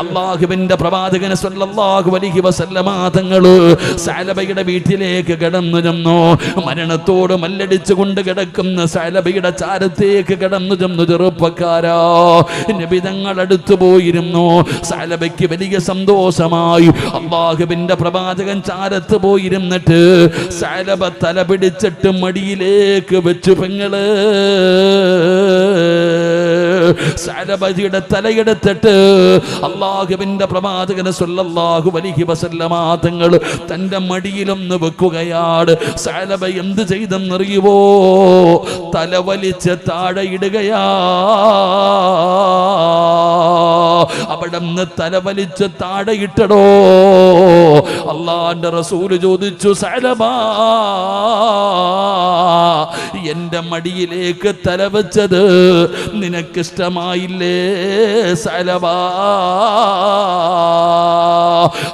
അല്ലാഹുവിന്റെ പ്രവാചകൻ സ്വല്ലല്ലാഹു അലൈഹി വസല്ലമ തങ്ങൾ സലബയുടെ വീട്ടിലേക്ക് കടന്നു ചെന്നു. മരണത്തോട് മല്ലടിച്ചുകൊണ്ട് കിടക്കുന്ന സലബയുടെ ചാരത്തേക്ക് കടന്നു ചെന്നു. ചെറുപ്പക്കാരാ, നബി തങ്ങൾ അടുത്തു പോയിരുന്നു. സലബയ്ക്ക് വലിയ സന്തോഷമായി. അല്ലാഹുവിന്റെ പ്രവാചകൻ ചാരത്ത് പോയിരുന്നിട്ട് സലബ തല പിടിച്ചിട്ട് മടിയിലേക്ക് വെച്ചു. പെങ്ങള് സലബയുടെ തലയെടുത്തിട്ട് അല്ലാഹുവിന്റെ പ്രവാചകൻ സ്വല്ലല്ലാഹു അലൈഹി വസല്ലമ തങ്ങൾ തന്റെ മടിയിലൊന്ന് വെക്കുകയാണ്. സലബ എന്ത് ചെയ്തെന്നറിയുവോ? തല വലിച്ച് താഴെ ഇടുകയാ. അവിടുന്ന് തലവലിച്ച് താഴെയിട്ടടോ. അള്ളാന്റെ റസൂല് ചോദിച്ചു, സഅലബാ, എന്റെ മടിയിലേക്ക് തലവെച്ചത് നിനക്കിഷ്ടമായില്ലേ സഅലബാ?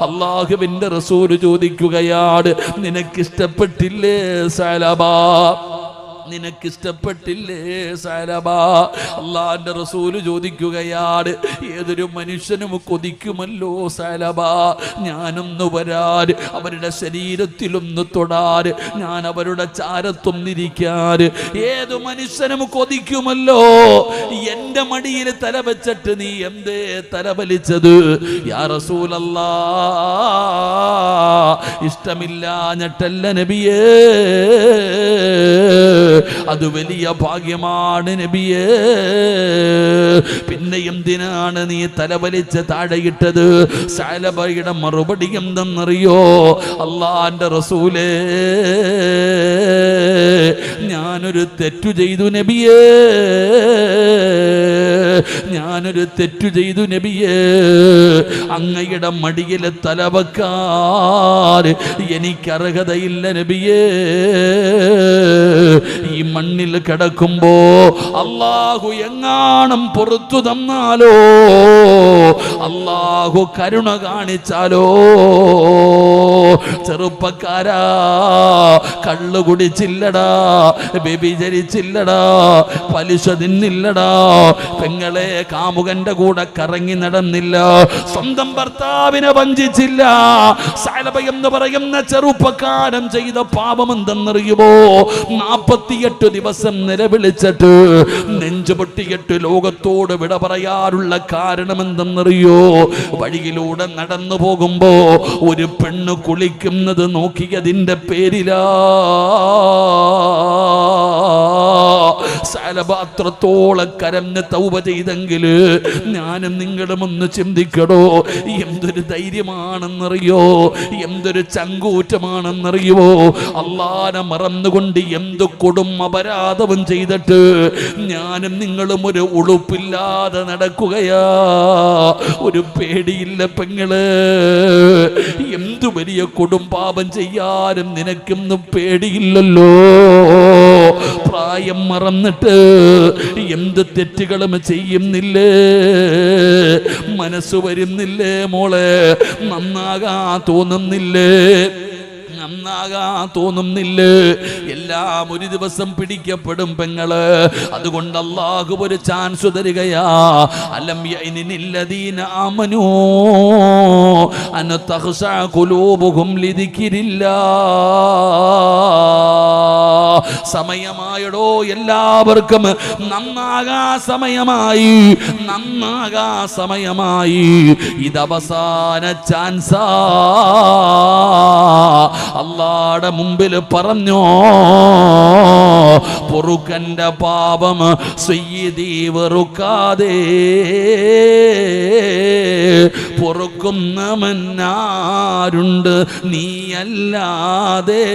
അല്ലാഹുവിന്റെ റസൂല് ചോദിക്കുകയാണ്, നിനക്കിഷ്ടപ്പെട്ടില്ലേ സഅലബാ? നിനക്കിഷ്ടപ്പെട്ടില്ലേ സഅലബാ? അല്ലാഹുവിന്റെ റസൂല് ചോദിക്കുകയാണ്, ഏതൊരു മനുഷ്യനും കൊതിക്കുമല്ലോ സഅലബാ, ഞാനൊന്ന് വരാൻ, അവരുടെ ശരീരത്തിലൊന്ന് തൊടാൻ, ഞാൻ അവരുടെ ചാരത്തൊന്നിരിക്കാൻ ഏതു മനുഷ്യനും കൊതിക്കുമല്ലോ. എന്റെ മടിയിൽ തല വെച്ചിട്ട് നീ എന്തേ തലവലിച്ചത് യാ റസൂലല്ലാഹ്? ഇഷ്ടമില്ലാഞ്ഞിട്ടല്ല നബിയേ, അത് വലിയ ഭാഗ്യമാണ് നബിയേ. പിന്നെ എന്തിനാണ് നീ തലവലിച്ച് താഴെയിട്ടത്? സഅലബയുടെ മറുപടി എന്തെന്നറിയോ? അല്ലാഹുവിന്റെ റസൂലേ, ഞാനൊരു തെറ്റു ചെയ്തു നബിയേ, ഞാനൊരു തെറ്റു ചെയ്തു നബിയേ. അങ്ങയുടെ മടിയിൽ തലവെക്കാൻ എനിക്കർഹതയില്ല നബിയേ. ഈ മണ്ണിൽ കിടക്കുമ്പോ അല്ലാഹു എങ്ങാനും പുറത്തു തന്നാലോ, അല്ലാഹു കരുണ കാണിച്ചാലോ? ചെറുപ്പക്കാരാ, കള്ളു കുടിച്ചില്ലടാ, വ്യഭിചരിച്ചില്ലടാ, പലിശ തിന്നില്ലടാ, പെങ്ങളെ കാമുകന്റെ കൂടെ കറങ്ങി നടന്നില്ല, സ്വന്തം ഭർത്താവിനെ വഞ്ചിച്ചില്ല. സഅലബ എന്ന് പറയുന്ന ചെറുപ്പക്കാരൻ ചെയ്ത പാപം എന്തെന്നറിയുമോ? 48 ദിവസം നിലവിളിച്ചിട്ട് നെഞ്ചുപൊട്ടിയിട്ട് ലോകത്തോട് വിട പറയാനുള്ള കാരണം എന്തെന്നറിയോ? വഴിയിലൂടെ നടന്നു പോകുമ്പോ ഒരു പെണ്ണ് കുളിക്കുന്നത് നോക്കിയതിന്റെ പേരിലാ. സഅലബ അത്രത്തോളം കരഞ്ഞ് തൗബ ചെയ്തെങ്കിൽ ഞാനും നിങ്ങളും ഒന്ന് ചിന്തിക്കടോ, എന്തൊരു ധൈര്യമാണെന്നറിയോ, എന്തൊരു ചങ്കൂറ്റമാണെന്നറിയോ? അല്ലാഹനെ മറന്നുകൊണ്ട് എന്ത് കൊടും അപരാധവും ചെയ്തിട്ട് ഞാനും നിങ്ങളും ഒരു ഉളുപ്പില്ലാതെ നടക്കുകയാ. ഒരു പേടിയില്ല പെങ്ങള്, എന്തു വലിയ കൊടും പാപം ചെയ്യാനും നിനക്കൊന്നും പേടിയില്ലല്ലോ. പ്രായം മറന്നിട്ട് എന്ത് തെറ്റുകളും ചെയ്യുന്നില്ലേ? മനസ്സ് വരുന്നില്ലേ മോളെ? നന്നാകാ തോന്നുന്നില്ലേ? തോന്നുന്നില്ലേ? എല്ലാം ഒരു ദിവസം പിടിക്കപ്പെടും പെങ്ങള്. അതുകൊണ്ട് അല്ലാഹു ഒരു ചാൻസ് തരികയാ. അലം യഅനില്ലദീന ആമനൂ അൻ തഖ്ശഅ ഖുലൂബുഹും ലിദിക്രില്ലാഹ്. സമയമായടോ, എല്ലാവർക്കും നന്നാകാ സമയമായി, നന്നാകാ സമയമായി. ഇത് അവസാന ചാൻസാ. അല്ലാഹുവിന്റെ മുമ്പിൽ പറഞ്ഞോ, പൊറുക്കന്റെ പാപം സയ്യിദി വെറുക്കാതെ പൊറുക്കുന്നവനാരുണ്ട് നീയല്ലാതെ.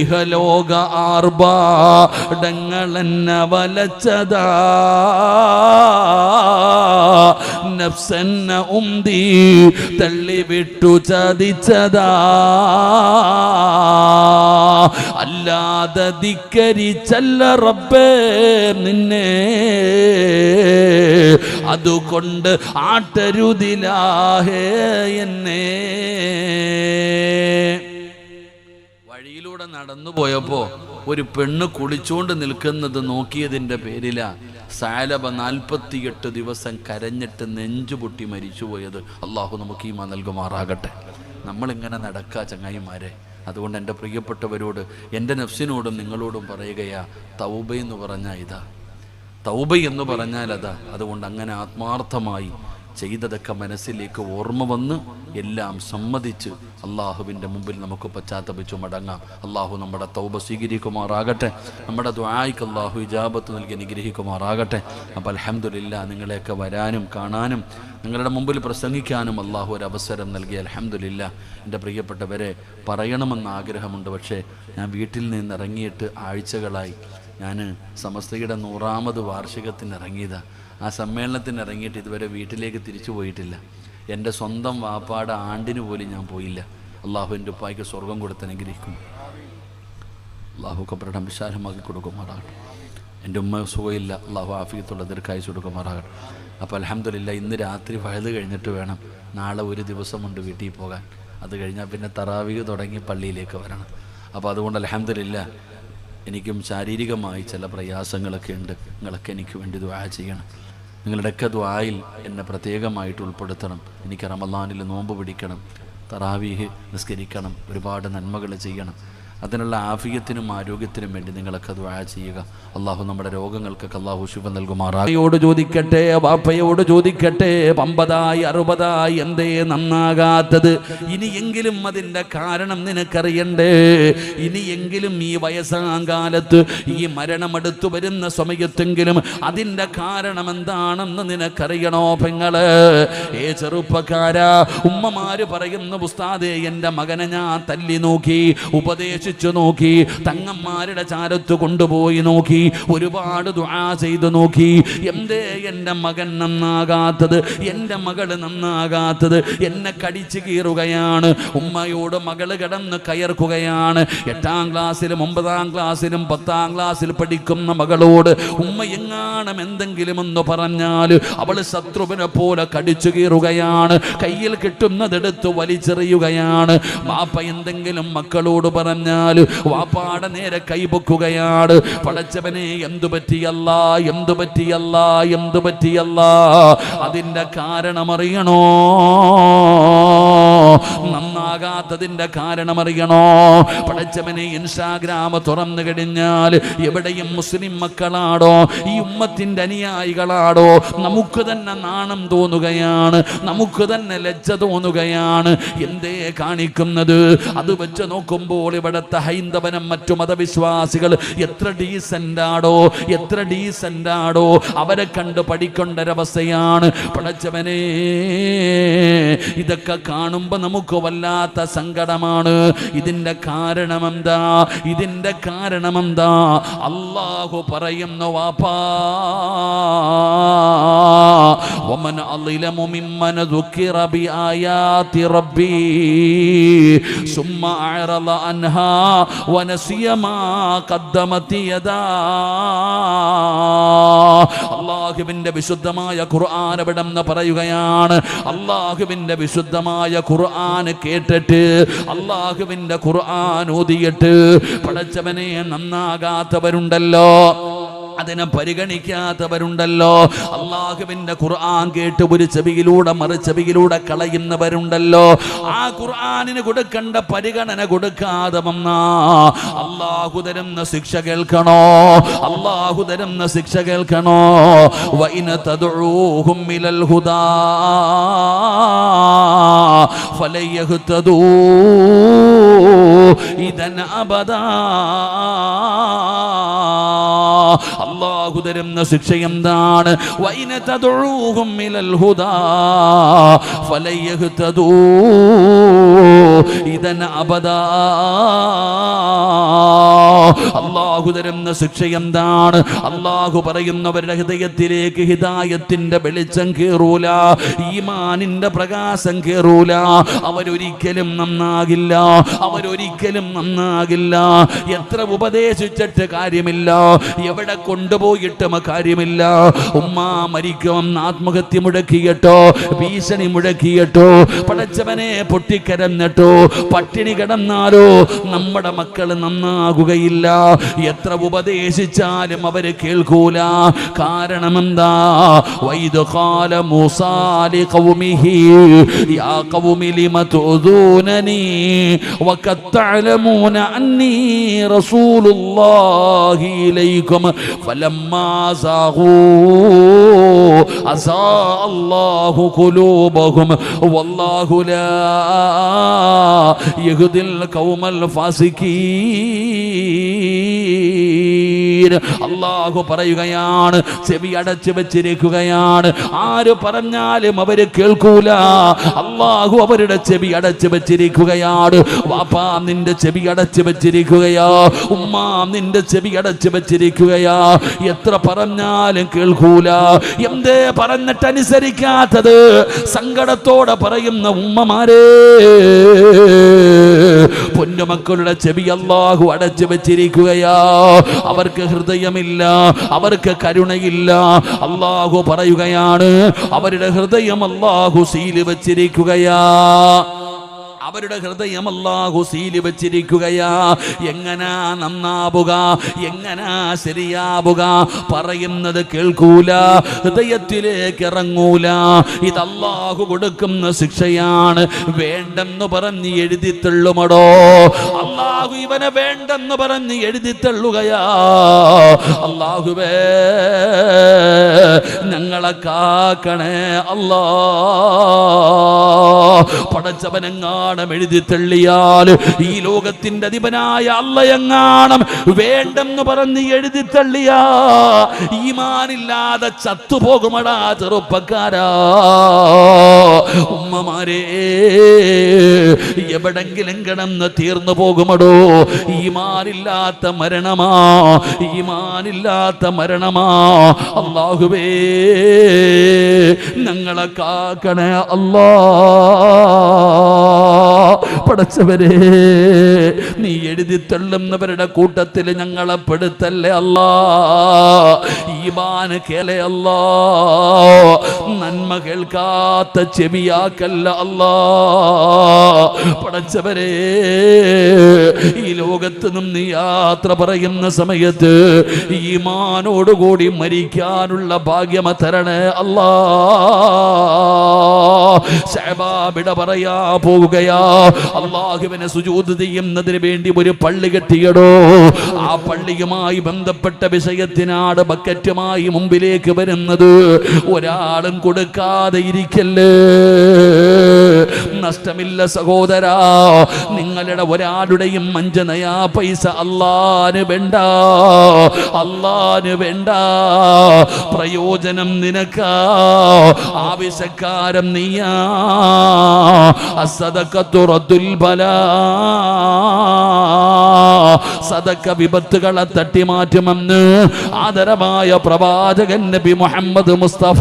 ഇഹലോക ആർഭാടങ്ങളെന്ന വലച്ചതാ, നഫ്സെന്ന ഉന്തി തള്ളിവിട്ടു ചതിച്ചതാ. അല്ലാതെ ധിക്കരിച്ചല്ല റബ്ബേ നിന്നെ, അതുകൊണ്ട് ആട്ടരുതിലാഹേ എന്നെ. വഴിയിലൂടെ നടന്നു പോയപ്പോ ഒരു പെണ്ണ് കുളിച്ചുകൊണ്ട് നിൽക്കുന്നത് നോക്കിയതിന്റെ പേരിലാ സഅലബ 48 ദിവസം കരഞ്ഞിട്ട് നെഞ്ചുപൊട്ടി മരിച്ചുപോയത്. അള്ളാഹു നമുക്ക് ഈമാൻ നൽകുമാറാകട്ടെ. നമ്മളിങ്ങനെ നടക്കാ ചങ്ങായിമാരെ. അതുകൊണ്ട് എൻ്റെ പ്രിയപ്പെട്ടവരോട്, എൻ്റെ നഫ്സിനോടും നിങ്ങളോടും പറയുകയാ, തൗബ എന്ന് പറഞ്ഞാൽ ഇതാ, തൗബ എന്ന് പറഞ്ഞാൽ അതാ. അതുകൊണ്ട് അങ്ങനെ ആത്മാർത്ഥമായി ചെയ്തതൊക്കെ മനസ്സിലേക്ക് ഓർമ്മ വന്ന് എല്ലാം സമ്മതിച്ച് അള്ളാഹുവിൻ്റെ മുമ്പിൽ നമുക്ക് പശ്ചാത്തപിച്ചു മടങ്ങാം. അള്ളാഹു നമ്മുടെ തൗബ സ്വീകരിക്കുമാറാകട്ടെ. നമ്മുടെ ദുആയ്ക്ക് അള്ളാഹു ഇജാബത്ത് നൽകി അനുഗ്രഹിക്കുമാറാകട്ടെ. അപ്പോൾ അൽഹംദുലില്ലാ, നിങ്ങളെയൊക്കെ വരാനും കാണാനും നിങ്ങളുടെ മുമ്പിൽ പ്രസംഗിക്കാനും അള്ളാഹു ഒരു അവസരം നൽകി. അൽഹംദുലില്ലാ. എൻ്റെ പ്രിയപ്പെട്ടവരെ, പറയണമെന്ന് ആഗ്രഹമുണ്ട്. പക്ഷേ ഞാൻ വീട്ടിൽ നിന്ന് ഇറങ്ങിയിട്ട് ആഴ്ചകളായി. ഞാൻ സമസ്തയുടെ 100ാമത് വാർഷികത്തിന് ഇറങ്ങിയതാണ്. ആ സമ്മേളനത്തിന് ഇറങ്ങിയിട്ട് ഇതുവരെ വീട്ടിലേക്ക് തിരിച്ചു പോയിട്ടില്ല. എൻ്റെ സ്വന്തം വാപ്പാടെ ആണ്ടിന് പോലും ഞാൻ പോയില്ല. അള്ളാഹു എൻ്റെ ഉപ്പായ്ക്ക് സ്വർഗം കൊടുത്ത് അനുഗ്രഹിക്കും. അള്ളാഹു ഖബറിടം വിശാലമാക്കി കൊടുക്കുമാറാകട്ടെ. എൻ്റെ ഉമ്മ സുഖമില്ല, അള്ളാഹു ആഫിയത്തുള്ള ദീർഘായുസ്സ് കൊടുക്കുമാറാകട്ടെ. അപ്പോൾ അൽഹംദുലില്ലാ ഇന്ന് രാത്രി വഴുത് കഴിഞ്ഞിട്ട് വേണം, നാളെ ഒരു ദിവസമുണ്ട് വീട്ടിൽ പോകാൻ. അത് കഴിഞ്ഞാൽ പിന്നെ തറാവീഹ് തുടങ്ങി പള്ളിയിലേക്ക് വരണം. അപ്പോൾ അതുകൊണ്ട് അൽഹംദുലില്ലാ എനിക്കും ശാരീരികമായി ചില പ്രയാസങ്ങളൊക്കെ ഉണ്ട്. നിങ്ങളൊക്കെ എനിക്ക് വേണ്ടി ദുആ ചെയ്യണം. നിങ്ങളുടെയൊക്കെ ദുആയിൽ എന്നെ പ്രത്യേകമായിട്ട് ഉൾപ്പെടുത്തണം. എനിക്ക് റമളാനിൽ നോമ്പ് പിടിക്കണം, തറാവീഹ് നിസ്കരിക്കണം, ഒരുപാട് നന്മകൾ ചെയ്യണം. അതിനുള്ള ആഫിയത്തിനും ആരോഗ്യത്തിനും വേണ്ടി നിങ്ങളൊക്കെ ദുആ ചെയ്യുക. അള്ളാഹു നമ്മുടെ രോഗങ്ങൾക്കൊക്കെ അള്ളാഹു ശുഭ നൽകുമാറാകട്ടെ. ചോദിക്കട്ടെ, വാപ്പയോട് ചോദിക്കട്ടെ, 50 60 എന്തേ നന്നാകാത്തത്? ഇനിയെങ്കിലും അതിൻ്റെ കാരണം നിനക്കറിയണ്ടേ? ഇനിയെങ്കിലും ഈ വയസ്സാകാലത്ത്, ഈ മരണമെടുത്തു വരുന്ന സമയത്തെങ്കിലും അതിൻ്റെ കാരണം എന്താണെന്ന് നിനക്കറിയണോ പെങ്ങള്? ചെറുപ്പക്കാരാ, ഉമ്മമാര് പറയുന്ന ഉസ്താദേ, എൻ്റെ മകനെ ഞാൻ തല്ലി നോക്കി, ഉപദേശിച്ചു നോക്കി, തങ്ങന്മാരുടെ ചാരത്ത് കൊണ്ടുപോയി നോക്കി, ഒരുപാട് ദുആ ചെയ്തു നോക്കി, എന്തേ എൻ്റെ മകൻ നന്നാകാത്തത്, എൻ്റെ മകള് നന്നാകാത്തത്? എന്നെ കടിച്ചു കീറുകയാണ്. ഉമ്മയോട് മകള് കിടന്ന് കയർക്കുകയാണ്. 8ാം ക്ലാസ്സിലും 9ാം ക്ലാസ്സിലും 10ാം ക്ലാസ്സിൽ പഠിക്കുന്ന മകളോട് ഉമ്മ എങ്ങാനും എന്തെങ്കിലും ഒന്ന് പറഞ്ഞാൽ അവള് ശത്രുവിനെ പോലെ കടിച്ചു കീറുകയാണ്. കയ്യിൽ കിട്ടുന്നതെടുത്ത് വലിച്ചെറിയുകയാണ്. വാപ്പ എന്തെങ്കിലും മക്കളോട് പറഞ്ഞാൽ വാപ്പാടെ നേരെ കൈപൊക്കുകയാണ്. പടച്ചവനെ, എന്തു പറ്റിയല്ല, എന്തു പറ്റിയല്ല, എന്തു പറ്റിയല്ല? അതിൻ്റെ കാരണമറിയണോ? നന്നാകാത്തതിൻ്റെ കാരണമറിയണോ? പടച്ചവനെ, ഇൻസ്റ്റാഗ്രാം തുറന്നു കഴിഞ്ഞാൽ എവിടെയും മുസ്ലിം മക്കളാടോ, ഈ ഉമ്മത്തിൻ്റെ അനുയായികളാടോ, നമുക്ക് തന്നെ നാണം തോന്നുകയാണ്, നമുക്ക് തന്നെ ലജ്ജ തോന്നുകയാണ്. എന്തേ കാണിക്കുന്നത്? അത് വെച്ച് നോക്കുമ്പോൾ ഇവിടുത്തെ ഹൈന്ദവനും മറ്റു മതവിശ്വാസികൾ എത്ര ഡീസൻ്റാടോ, എത്ര ഡീസൻ്റാടോ, അവരെ കണ്ട് പഠിക്കേണ്ടൊരവസ്ഥയാണ്. പടച്ചവനെ, ഇതൊക്കെ കാണുമ്പോൾ നമുക്ക് വല്ലാത്ത സങ്കടമാണ്. ഇതിൻ്റെ കാരണമെന്താ? ഇതിൻ്റെ കാരണമെന്താ? അല്ലാഹു പറയുന്നു, വാപ്പാ, വമൻ അളിലമു മിമ്മൻ ദുക്കിറ ബിആയാതി റബ്ബി സുമ്മ അഅറള അൻഹാ വനസിയ മാ ഖദ്ദമത് യദാ. അല്ലാഹുവിൻ്റെ വിശുദ്ധമായ ഖുർആൻ എവിടെന്ന് പറയുകയാണ്. അല്ലാഹുവിൻ്റെ വിശുദ്ധമായ ഖുർആൻ കേട്ടിട്ട്, അല്ലാഹുവിൻ്റെ ഖുർആൻ ഓതിയിട്ട് പടച്ചവനെ നന്നാകാത്തവരുണ്ടല്ലോ, അതിനെ പരിഗണിക്കാത്തവരുണ്ടല്ലോ. അള്ളാഹുവിൻ്റെ ഖുർആൻ കേട്ട് ഒരു ചെവിയിലൂടെ മറു ചെവിയിലൂടെ കളയുന്നവരുണ്ടല്ലോ. ആ ഖുർആനിന് കൊടുക്കേണ്ട പരിഗണന കൊടുക്കാതെ വന്നാ അള്ളാഹു തരുന്ന ശിക്ഷ കേൾക്കണോ? അള്ളാഹു തരുന്ന ശിക്ഷ കേൾക്കണോ? വഇന തദ്ഉഹും ഇലൽ ഹുദാ ഫലയഹ്തദൂ ഇദൻ അബദാ. അല്ലാഹു തരുന്ന ശിക്ഷ എന്താണ്? വഇന തദ്ഉഹും ഇലൽ ഹുദാ ഫലയഹ്തദൂ ഇദൻ അബദാ. അല്ലാഹു തരുന്ന ശിക്ഷ എന്താണ്? അല്ലാഹു പറയുന്നവരുടെ ഹൃദയത്തിലേക്ക് ഹിദായത്തിന്റെ വെളിച്ചം കേറൂല, ഈമാനിന്റെ പ്രകാശം കേറൂല. അവരൊരിക്കലും നന്നാകില്ല, അവരൊരിക്കലും നന്നാകില്ല. എത്ര ഉപദേശിച്ചിട്ട് കാര്യമില്ല, എവിടെ കൊണ്ടുപോയിട്ടും കാര്യമില്ല. ഉമ്മ മരിക്കുമെന്ന് ആത്മഹത്യ മുടക്കിയിട്ടോ, ഭീഷണി മുടക്കിയിട്ടോ, പടച്ചവനെ പൊട്ടിക്കരഞ്ഞിട്ടോ, പട്ടിണി കിടന്നാലോ നമ്മുടെ മക്കൾ നന്നാകുകയില്ല. എത്ര ഉപദേശിച്ചാലും അവര് കേൾക്കൂല. കാരണം എന്താ? വൈദ് ഖാല മൂസാ ലിഖൗമിഹി യാ ഖൗമി ലിമ തുദൂനനി വഖദ് തഅലമൂന അന്നി റസൂലുള്ളാഹി ഇലൈക്കും ഫലമ്മാ സാഖൂ അസാ അല്ലാഹു ഖുലൂബഹും വല്ലാഹു ലാ യഹ്ദിൽ ഖൗമൽ ഫാസിഖീൻ. അല്ലാഹു പറയുകയാണ്, ചെവി അടച്ചു വെച്ചിരിക്കുകയാണ്. ആര് പറഞ്ഞാലും അവര് കേൾക്കൂല. അല്ലാഹു അവരുടെ ചെവി അടച്ചു വെച്ചിരിക്കുകയാണ്. വാപ്പാ നിന്റെ ചെവി അടച്ചു വെച്ചിരിക്കുകയാ, ഉമ്മാ നിന്റെ ചെവി അടച്ചു വെച്ചിരിക്കുകയാ. എത്ര പറഞ്ഞാലും കേൾക്കൂല. എന്തേ പറഞ്ഞിട്ട് അനുസരിക്കാത്തത്? സങ്കടത്തോടെ പറയുന്ന ഉമ്മമാരെ, പൊന്നുമക്കളുടെ ചെവി അല്ലാഹു അടച്ചു വെച്ചിരിക്കുകയാ. അവർക്ക് ഹൃദയമില്ല, അവർക്ക് കരുണയില്ല. അല്ലാഹു പറയുകയാണ്, അവരുടെ ഹൃദയം അല്ലാഹു സീല് വെച്ചിരിക്കുകയാ. അവരുടെ ഹൃദയം അല്ലാഹു സീല് വെച്ചിരിക്കുകയാ. എങ്ങനാ നന്നാവുക, എങ്ങനാ ശരിയാവുക? പറയുന്നത് കേൾക്കൂല, ഹൃദയത്തിലേക്ക് ഇറങ്ങൂല. ഇത് അല്ലാഹു കൊടുക്കുന്ന ശിക്ഷയാണ്. വേണ്ടെന്ന് പറഞ്ഞ് എഴുതി തള്ളുമടോ. അല്ലാഹു ഇവനെ വേണ്ടെന്ന് പറഞ്ഞ് എഴുതി തള്ളുകയാ. അല്ലാഹുവേ ഞങ്ങളെ കാക്കണേ അല്ലാ. പടച്ചവനെങ്ങാണ് എഴുതി തള്ളിയാൽ, ഈ ലോകത്തിന്റെ അധിപനായ അള്ളയെങ്ങാണം വേണ്ടെന്ന് പറഞ്ഞ് എഴുതി തള്ളിയാ, ഈമാനില്ലാതെ ചത്തുപോകുമടാ ചെറുപ്പക്കാരാ. ഉമ്മമാരെ, എവിടെങ്കിലും കിടന്ന് തീർന്നു പോകുമടോ. ഈമാനില്ലാത്ത മരണമാ, ഈമാനില്ലാത്ത മരണമാ. അല്ലാഹുവേ ഞങ്ങളെ കാക്കണേ അല്ലാ. പടച്ചവരെ, നീ എഴുതി തള്ളുന്നവരുടെ കൂട്ടത്തിൽ ഞങ്ങളെ പെടുത്തല്ലേ അല്ലാ. ഈമാൻ കേളെ അല്ലാ. നന്മ കേൾക്കാത്ത ചെവിയാക്കല്ല അല്ലാ. പടച്ചവരെ, ഈ ലോകത്ത് നിന്ന് നീ യാത്ര പറയുന്ന സമയത്ത് ഈമാനോടുകൂടി മരിക്കാനുള്ള ഭാഗ്യമ തരണേ അല്ലാ. ശഅബാബിട പറയാ പോവുകയാ. അല്ലാഹുവിനെ സുജൂദ് ചെയ്യുന്നതിന് വേണ്ടി ഒരു പള്ളി കെട്ടിയടോ. ആ പള്ളിയുമായി ബന്ധപ്പെട്ട വിഷയത്തിനാണ് ബക്കറ്റുമായി മുമ്പിലേക്ക് വരുന്നത്. ഒരാളും കൊടുക്കാതെ ഇരിക്കല്ലേ. നഷ്ടമില്ല സഹോദരാ. നിങ്ങളുടെ ഒരാളുടെയും 5 നയാ പൈസ അല്ലാഹുവിന് വേണ്ട, അല്ലാഹുവിന് വേണ്ട. പ്രയോജനം നിനക്കാ, ആവശ്യക്കാരൻ നീയാ. അസ്സദഖത്തു റദ്ദുൽ ബലാ. സദഖ വിപത്തുകളെ തട്ടിമാറ്റുമെന്ന് ആദരമായ പ്രവാചകൻ നബി മുഹമ്മദ് മുസ്തഫ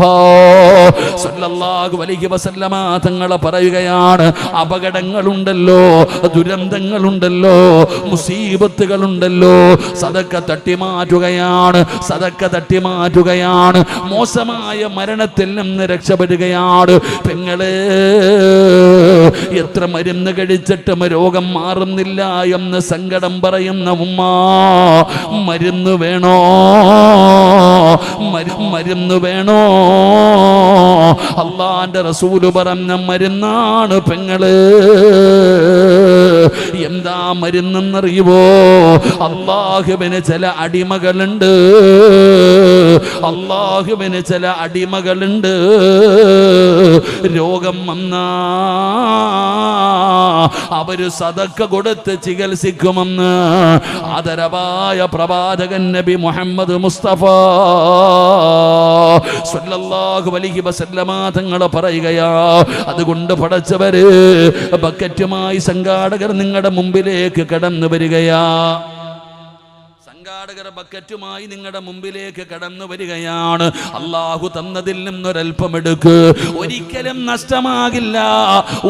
സല്ലല്ലാഹു അലൈഹി വസല്ലമ തങ്ങൾ പറയുകയാണ്, അപകടങ്ങളുണ്ടല്ലോ, ദുരന്തങ്ങളുണ്ടല്ലോ, മുസീബത്തുകളുണ്ടല്ലോ, സദഖ തട്ടിമാറ്റുകയാണ്, സദഖ തട്ടിമാറ്റുകയാണ്. മോശമായ മരണത്തിൽ നിന്ന് രക്ഷപ്പെടുകയാണ്. പെങ്ങളെ, എത്ര മരുന്ന് കഴിച്ചിട്ടും രോഗം മാറുന്നില്ല എന്ന് സങ്കടം പറയുന്ന ഉമ്മ, മരുന്ന് വേണോ? മരുന്ന് വേണോ? അല്ലാഹുവിന്റെ റസൂല് പറഞ്ഞ മരുന്നാണ് പെങ്ങള്. എന്താ മരുന്നെന്നറിയുവോ? അല്ലാഹുവിന് ചില അടിമകളുണ്ട്, അല്ലാഹുവിന് ചില അടിമകളുണ്ട്. രോഗം വന്നാ അവര് സദഖ കൊടുത്ത് ചികിത്സിക്കുമെന്ന് ആദരവായ പ്രവാചകൻ നബി മുഹമ്മദ് മുസ്തഫ സല്ലല്ലാഹു അലൈഹി വസല്ലമ തങ്ങൾ പറയുകയാ. അതുകൊണ്ട് പടച്ചവര്, ബക്കറ്റുമായി സംഘാടകർ നിങ്ങളുടെ മുമ്പിലേക്ക് കടന്നു വരികയാ. സംഘാടകർ ബക്കറ്റുമായി നിങ്ങളുടെ മുമ്പിലേക്ക് കടന്നു വരികയാണ്. അല്ലാഹു തന്നതിൽ നിന്നൊരൽപ്പം എടുക്ക്. ഒരിക്കലും നഷ്ടമാകില്ല,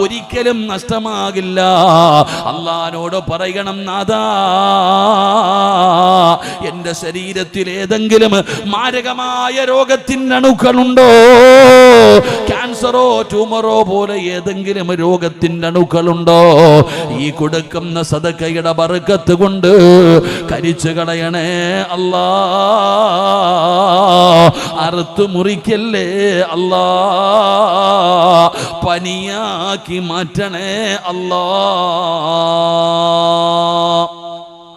ഒരിക്കലും നഷ്ടമാകില്ല. അല്ലാഹുവോട് പറയണം, നാഥാ, എന്റെ ശരീരത്തിൽ ഏതെങ്കിലും മാരകമായ രോഗത്തിന്റെ അണുക്കളുണ്ടോ? ക്യാൻസറോ ട്യൂമറോ പോലെ ഏതെങ്കിലും രോഗത്തിന്റെ അണുക്കളുണ്ടോ? ഈ കൊടുക്കുന്ന സദഖയുടെ ബർക്കത്ത് കൊണ്ട് കരിച്ചു കളയണേ അല്ലാ. അറുത്തു മുറിക്കല്ലേ അല്ലാ. പനിയാക്കി മാറ്റണേ അല്ലാ.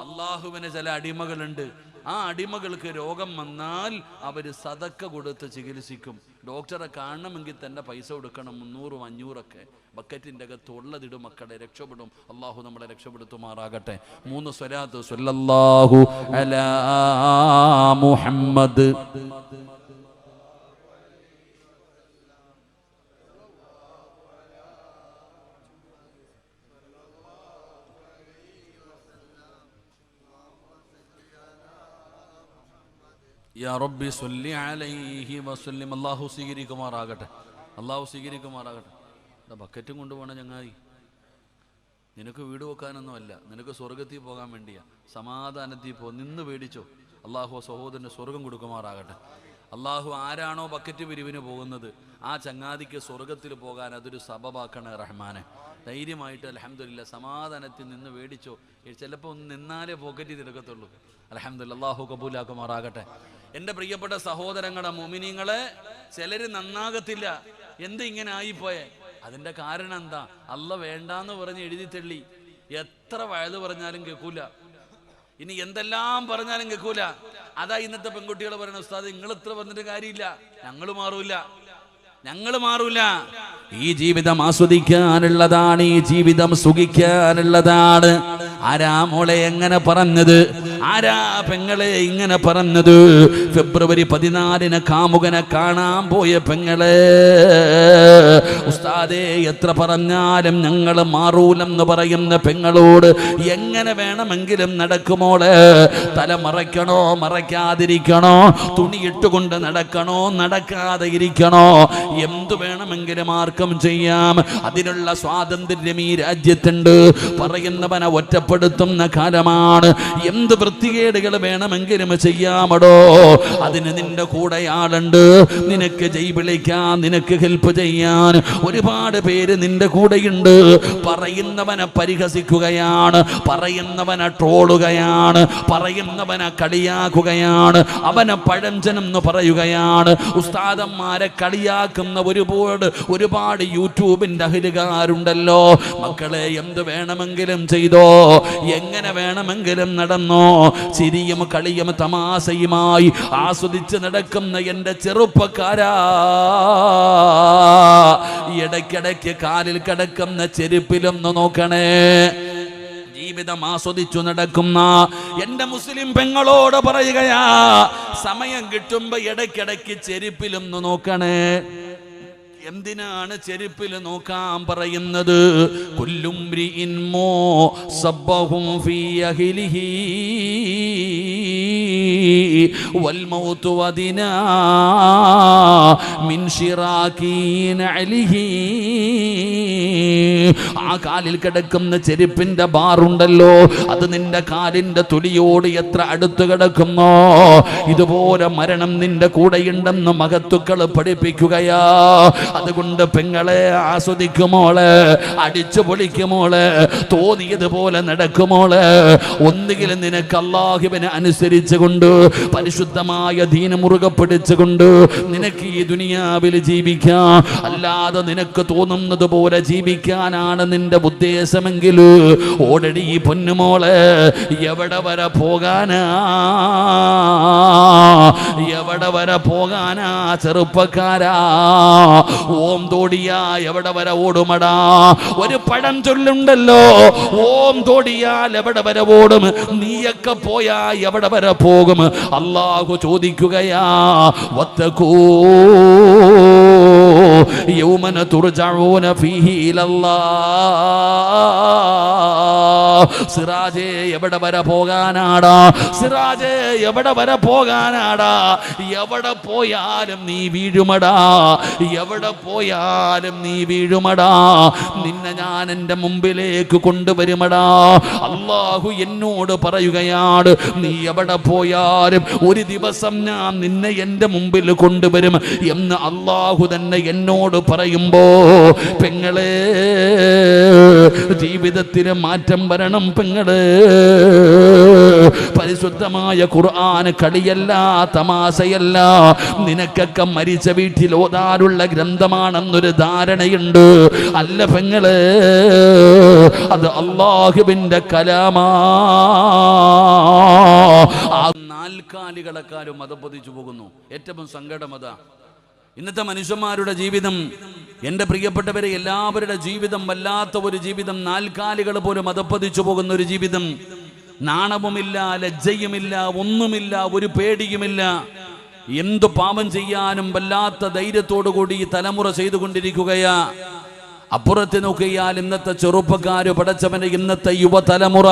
അല്ലാഹുവിന് ചില അടിമകളുണ്ട്. ആ ആ അടിമകൾക്ക് രോഗം വന്നാൽ അവർ സദക്ക കൊടുത്ത് ചികിത്സിക്കും. ഡോക്ടറെ കാണണമെങ്കിൽ തന്നെ പൈസ കൊടുക്കണം, 300 500 ബക്കറ്റിൻ്റെ അകത്ത് ഉള്ളതിടും. മക്കളെ രക്ഷപ്പെടും. അള്ളാഹു നമ്മളെ രക്ഷപ്പെടുത്തുമാറാകട്ടെ. 3 സ്വലാത്ത്. സ്വല്ലല്ലാഹു അലാ മുഹമ്മദ്. യാ റബ്ബി സ്വല്ലി അലൈഹി വസല്ലം. അല്ലാഹു സ്വീകരിക്കുമാറാകട്ടെ. അല്ലാഹു സ്വീകരിക്കുമാറാകട്ടെ. ബക്കറ്റും കൊണ്ടുപോകണം ചങ്ങാതി. നിനക്ക് വീട് വെക്കാനൊന്നുമല്ല, നിനക്ക് സ്വർഗത്തിൽ പോകാൻ വേണ്ടിയാ. സമാധാനത്തിൽ നിന്ന് പേടിച്ചോ. അള്ളാഹു സഹോദരന് സ്വർഗം കൊടുക്കുമാറാകട്ടെ. അള്ളാഹു ആരാണോ ബക്കറ്റ് പിരിവിന് പോകുന്നത് ആ ചങ്ങാതിക്ക് സ്വർഗത്തിൽ പോകാൻ അതൊരു സബബാക്കണേ റഹ്മാനെ. ധൈര്യമായിട്ട് അൽഹംദുലില്ലാ സമാധാനത്തിൽ നിന്ന് പേടിച്ചോ. ചിലപ്പോൾ ഒന്ന് നിന്നാലേ പോക്കറ്റിൽ തിരക്കത്തുള്ളൂ. അൽഹംദുലില്ലാ അള്ളാഹു കബൂലാക്കുമാറാകട്ടെ. എൻ്റെ പ്രിയപ്പെട്ട സഹോദരങ്ങളെ, മുഅ്മിനീങ്ങളെ, ചിലർ നന്നാകത്തില്ല. എന്ത് ഇങ്ങനെ ആയിപ്പോയെ? അതിൻ്റെ കാരണം എന്താ? അല്ല വേണ്ടാന്ന് പറഞ്ഞ് എഴുതി തള്ളി. എത്ര വയത് പറഞ്ഞാലും കേൾക്കൂല. ഇനി എന്തെല്ലാം പറഞ്ഞാലും കേൾക്കൂല. അതാ ഇന്നത്തെ പെൺകുട്ടികൾ പറയുന്ന, ഉസ്താദ് നിങ്ങൾ ഇത്ര പറഞ്ഞിട്ട് കാര്യമില്ല, ഞങ്ങൾ മാറൂല. ഈ ജീവിതം ആസ്വദിക്കാനുള്ളതാണ്, ഈ ജീവിതം സുഖിക്കാനുള്ളതാണ്. ആരാ മോളെ എങ്ങനെ പറഞ്ഞത്? ആരാ പെങ്ങളെ ഇങ്ങനെ പറഞ്ഞത്? ഫെബ്രുവരി 14 കാമുകനെ കാണാൻ പോയ പെങ്ങളെ, ഉസ്താദേ എത്ര പറഞ്ഞാലും ഞങ്ങൾ മാറൂലെന്ന് പറയുന്ന പെങ്ങളോട് എങ്ങനെ വേണമെങ്കിലും നടക്കുമോളെ? തല മറയ്ക്കണോ മറയ്ക്കാതിരിക്കണോ? തുണിയിട്ടുകൊണ്ട് നടക്കണോ നടക്കാതെ ഇരിക്കണോ? എന്തു വേണമെങ്കിലും ആർക്കും ചെയ്യാം. അതിനുള്ള സ്വാതന്ത്ര്യം ഈ രാജ്യത്തുണ്ട്. പറയുന്നവനെ ഒറ്റപ്പെടുത്തുന്ന കാലമാണ്. എന്ത് വൃത്തികേടുകൾ വേണമെങ്കിലും ചെയ്യാമടോ. അതിന് നിന്റെ കൂടെ ആളുണ്ട്. നിനക്ക് ജയ് വിളിക്കാൻ, നിനക്ക് ഹെൽപ്പ് ചെയ്യാൻ ഒരുപാട് പേര് നിന്റെ കൂടെയുണ്ട്. പറയുന്നവനെ പരിഹസിക്കുകയാണ്, പറയുന്നവനെ ട്രോളുകയാണ്, പറയുന്നവനെ കളിയാക്കുകയാണ്, അവനെ പഴഞ്ചനെന്ന് പറയുകയാണ്. ഉസ്താദന്മാരെ കളിയാക്കുന്ന ഒരുപാട് യൂട്യൂബിന്റെ അഹിലുകാരുണ്ടല്ലോ. മക്കളെ, എന്ത് വേണമെങ്കിലും ചെയ്തോ, എങ്ങനെ വേണമെങ്കിലും നടന്നോ. ചിരിയും കളിയും തമാശയുമായി ആസ്വദിച്ച് നടക്കുന്ന എൻ്റെ ചെറുപ്പക്കാരാ, ഇടയ്ക്കിടയ്ക്ക് കാലിൽ കിടക്കുന്ന ചെരുപ്പിലൊന്ന് നോക്കണേ. ജീവിതം ആസ്വദിച്ചു നടക്കുന്ന എൻ്റെ മുസ്ലിം പെങ്ങളോട് പറയുകയാ, സമയം കിട്ടുമ്പോ ഇടയ്ക്കിടയ്ക്ക് ചെരുപ്പിലൊന്ന് നോക്കണേ. എന്തിനാണ് ചെരുപ്പിൽ നോക്കാൻ പറയുന്നത്? കുല്ലുംരിഇൻ മുസബ്ബഹും ഫീ അഹ്ലിഹി വൽ മൗതു വദിനാ മിൻ ശിറാകീൻ അലിഹി. ആ കാലിൽ കിടക്കുന്ന ചെരുപ്പിന്റെ ബാറുണ്ടല്ലോ, അത് നിന്റെ കാലിന്റെ തൊലിയോട് എത്ര അടുത്ത് കിടക്കുന്നോ, ഇതുപോലെ മരണം നിന്റെ കൂടെയുണ്ടെന്ന് മഹത്തുക്കൾ പഠിപ്പിക്കുകയാ. അതുകൊണ്ട് പെങ്ങളെ, ആസ്വദിക്കുമോളെ, അടിച്ചു പൊളിക്കുമോളെ, തോന്നിയതുപോലെ നടക്കുമോളെ. ഒന്നുകിൽ നിനക്ക് അല്ലാഹുവിനെ അനുസരിച്ചുകൊണ്ട് പരിശുദ്ധമായ ദീന മുറുകെ പിടിച്ചുകൊണ്ട് നിനക്ക് ഈ ദുനിയാവിൽ ജീവിക്കാം. അല്ലാതെ നിനക്ക് തോന്നുന്നത് പോലെ ജീവിക്കാനാണ് നിന്റെ ഉദ്ദേശമെങ്കിൽ ഓടടി പൊന്നുമോളെ. എവിടെ വരെ പോകാനാ, എവിടെ വരെ പോകാനാ ചെറുപ്പക്കാരാ? ഓം തോടിയാ എവിടെ വരെ ഓടുമടാ? ഒരു പഴം ചൊല്ലുണ്ടല്ലോ, ഓം തോടിയാൽ എവിടെ വരെ ഓടും? നീയൊക്കെ പോയാ എവിടെ വരെ പോകും? അല്ലാഹു ചോദിക്കുകയാ, വത്തഖൂ യൗമന തുർജഊന ഫീഹി ഇലല്ലാഹ്. സിറാജേ എവിടെ വരെ പോകാനാടാ? സിറാജേ എവിടെ വരെ പോകാനാടാ? എവിടെ പോയാലും നീ വീഴുമടാ, എവിടെ പോയാലും നീ വീഴുമടാ. നിന്നെ ഞാൻ എൻ്റെ മുമ്പിലേക്ക് കൊണ്ടുവരുമടാ. അല്ലാഹു എന്നോട് പറയുകയാണ്, നീ എവിടെ പോയാലും ഒരു ദിവസം ഞാൻ നിന്നെ എൻ്റെ മുമ്പിൽ കൊണ്ടുവരും എന്ന് അല്ലാഹു തന്നെ എന്നോട് പറയുമ്പോ, പെങ്ങളെ, ജീവിതത്തിന് മാറ്റം വരണം പെങ്ങളെ. പരിശുദ്ധമായ ഖുർആൻ കളിയല്ല, തമാശയല്ല. നിനക്കൊക്കെ മരിച്ച വീട്ടിൽ ഓതാനുള്ള ഗ്രന്ഥമാണെന്നൊരു ധാരണയുണ്ട്. അല്ല പെങ്ങളെ, അത് അല്ലാഹുവിന്റെ കലാമാ. നാൽക്കാലികളെക്കാളും അധപ്പതിച്ചു പോകുന്നു. ഏറ്റവും സങ്കടം അതാ. ഇന്നത്തെ മനുഷ്യന്മാരുടെ ജീവിതം, എൻ്റെ പ്രിയപ്പെട്ടവരെ, എല്ലാവരുടെ ജീവിതം വല്ലാത്ത ഒരു ജീവിതം. നാൽക്കാലികൾ പോലും അധപ്പതിച്ചു പോകുന്ന ഒരു ജീവിതം. നാണവുമില്ല, ലജ്ജയുമില്ല, ഒന്നുമില്ല, ഒരു പേടിയുമില്ല. എന്തു പാപം ചെയ്യാനും വല്ലാത്ത ധൈര്യത്തോടു കൂടി ഈ തലമുറ ചെയ്തുകൊണ്ടിരിക്കുകയാ. അപ്പുറത്ത് നോക്കിയാൽ ഇന്നത്തെ ചെറുപ്പക്കാര്, പടച്ചവനെ, ഇന്നത്തെ യുവതലമുറ,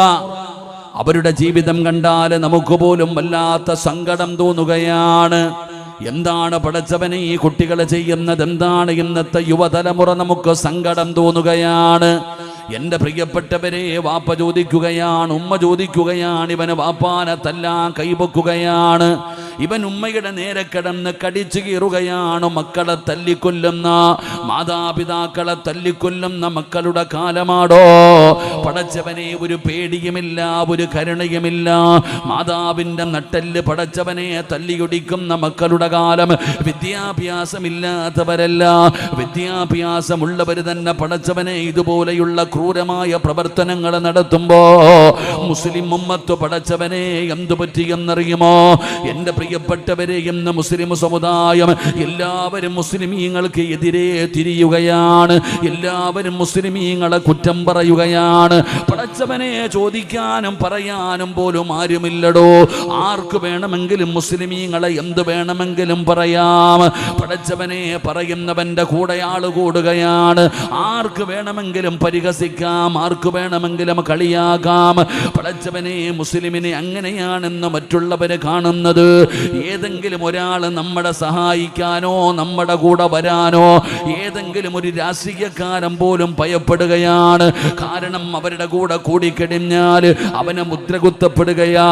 അവരുടെ ജീവിതം കണ്ടാൽ നമുക്ക് പോലും വല്ലാത്ത സങ്കടം തോന്നുകയാണ്. എന്താണ് പടച്ചവനെ ഈ കുട്ടികൾ ചെയ്യുന്നത്? എന്താണ് ഇന്നത്തെ യുവതലമുറ? നമുക്ക് സങ്കടം തോന്നുകയാണ്. എൻ്റെ പ്രിയപ്പെട്ടവരെ, വാപ്പ ചോദിക്കുകയാണ്, ഉമ്മ ചോദിക്കുകയാണ്, ഇവന് വാപ്പാനെ തല്ലാൻ കൈവക്കുകയാണ്. ഇവൻ ഉമ്മയുടെ നേരെ കിടന്ന് കടിച്ചു കീറുകയാണ്. മക്കളെ തല്ലിക്കൊല്ലുന്ന, മാതാപിതാക്കളെ തല്ലിക്കൊല്ലുന്ന മക്കളുടെ കാലമാടോ പടച്ചവനെ? ഒരു പേടിയുമില്ല, ഒരു കരുണയുമില്ല. മാതാവിൻ്റെ നട്ടെല്ല് പടച്ചവനെ തല്ലിയൊടിക്കുന്ന മക്കളുടെ കാലം. വിദ്യാഭ്യാസമില്ലാത്തവരല്ല, വിദ്യാഭ്യാസമുള്ളവർ തന്നെ പടച്ചവനെ ഇതുപോലെയുള്ള ക്രൂരമായ പ്രവർത്തനങ്ങൾ നടത്തുമ്പോ മുസ്ലിം ഉമ്മത്ത് പടച്ചവനെ എന്തു പറ്റിയെന്നറിയുമോ? എൻ്റെ പ്രിയപ്പെട്ടവരെ, ഇന്ന് മുസ്ലിം സമുദായം എല്ലാവരും മുസ്ലിമീങ്ങൾക്ക് എതിരെ തിരിയുകയാണ്. എല്ലാവരും മുസ്ലിമീങ്ങളെ കുറ്റം പറയുകയാണ്. പടച്ചവനെ ചോദിക്കാനും പറയാനും പോലും ആരുമില്ലടോ. ആർക്ക് വേണമെങ്കിലും മുസ്ലിമീങ്ങളെ എന്ത് വേണമെങ്കിലും പറയാം. പടച്ചവനെ പറയുന്നവന്റെ കൂടെ ആള് കൂടുകയാണ്. ആർക്ക് വേണമെങ്കിലും പരിഹസിക്കാം, ആർക്ക് വേണമെങ്കിലും കളിയാക്കാം. പടച്ചവനെ, മുസ്ലിമിനെ അങ്ങനെയാണെന്ന് മറ്റുള്ളവരെ കാണുന്നത്. ഏതെങ്കിലും ഒരാൾ നമ്മളെ സഹായിക്കാനോ നമ്മുടെ കൂടെ വരാനോ ഏതെങ്കിലും ഒരു രാഷ്ട്രീയക്കാരൻ പോലും ഭയപ്പെടുകയാണ്. കാരണം അവരുടെ കൂടെ കൂടിക്കഴിഞ്ഞാൽ അവനെ മുദ്ര കുത്തപ്പെടുകയാ,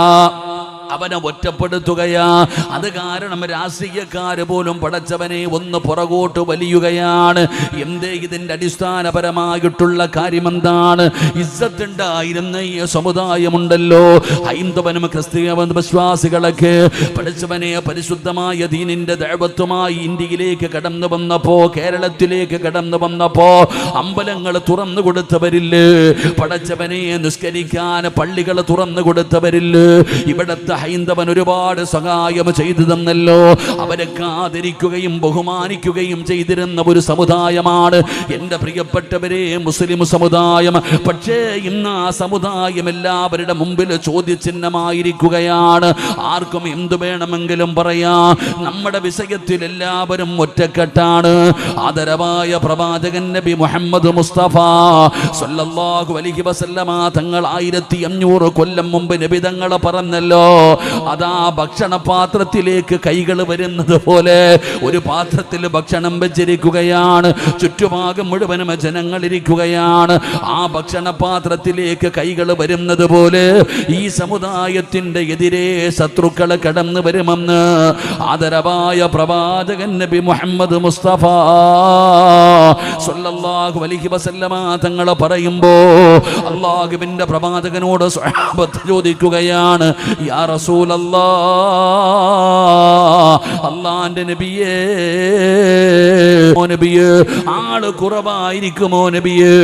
അവനെ ഒറ്റപ്പെടുത്തുകയാ. അത് കാരണം രാഷ്ട്രീയക്കാര് പോലും പടച്ചവനെ ഒന്ന് പുറകോട്ട് വലിയുകയാണ്. എന്തേ? ഇതിന്റെ അടിസ്ഥാനപരമായിട്ടുള്ള കാര്യം എന്താണ്? ഇസ്സത്തുണ്ടായിരുന്ന ഈ സമുദായമുണ്ടല്ലോ, ഹൈന്ദവനും ക്രിസ്തീയ വിശ്വാസികളൊക്കെ പടച്ചവനെ പരിശുദ്ധമായ ദീനിന്റെ ദഅവത്തുമായി ഇന്ത്യയിലേക്ക് കടന്നു വന്നപ്പോ, കേരളത്തിലേക്ക് കടന്നു വന്നപ്പോ അമ്പലങ്ങൾ തുറന്നു കൊടുത്തവരില്ലേ? പടച്ചവനെ നിസ്കരിക്കാൻ പള്ളികൾ തുറന്നു കൊടുത്തവരില്ലേ? ഇവിടത്തെ ഹൈന്ദവൻ ഒരുപാട് സഹായം ചെയ്തു തന്നല്ലോ. അവരൊക്കെ ആദരിക്കുകയും ബഹുമാനിക്കുകയും ചെയ്തിരുന്ന ഒരു സമുദായമാണ് എൻ്റെ പ്രിയപ്പെട്ടവരെ മുസ്ലിം സമുദായം. പക്ഷേ ഇന്ന് ആ സമുദായം എല്ലാവരുടെ മുമ്പിൽ ചോദ്യചിഹ്നമായിരിക്കുകയാണ്. ആർക്കും എന്തു വേണമെങ്കിലും പറയാം. നമ്മുടെ വിഷയത്തിൽ എല്ലാവരും ഒറ്റക്കെട്ടാണ്. ആദരവായ പ്രവാചകൻ നബി മുഹമ്മദ് മുസ്തഫ സല്ലല്ലാഹു അലൈഹി വസല്ലമ തങ്ങൾ 1500 കൊല്ലം മുമ്പ് നബി തങ്ങൾ പറഞ്ഞല്ലോ, അതാ ഭക്ഷണപാത്രത്തിലേക്ക് കൈകൾ വരുന്നത് പോലെ ഒരു പാത്രത്തിൽ ഭക്ഷണം വെച്ചിരിക്കുകയാണ്. ചുറ്റുഭാഗം മുഴുവനും ജനങ്ങളിരിക്കുകയാണ്. ആ ഭക്ഷണപാത്രത്തിലേക്ക് കൈകൾ വരുന്നത് പോലെ ഈ സമുദായത്തിന്റെ എതിരെ ശത്രുക്കൾ കടന്നു വരുമെന്ന് ആദരവായ പ്രവാചകൻ നബി മുഹമ്മദ് മുസ്തഫ സല്ലല്ലാഹു അലൈഹി വസല്ലമ തങ്ങൾ പറയുമ്പോ അല്ലാഹുവിന്റെ പ്രവാചകനോട് സ്വഹാബത്ത് ചോദിക്കുകയാണ്, യാ അല്ലാഹുവിന്റെ നബിയേ, ഓ നബിയേ, ആള് കുറവായിരിക്കുമോ നബിയേ?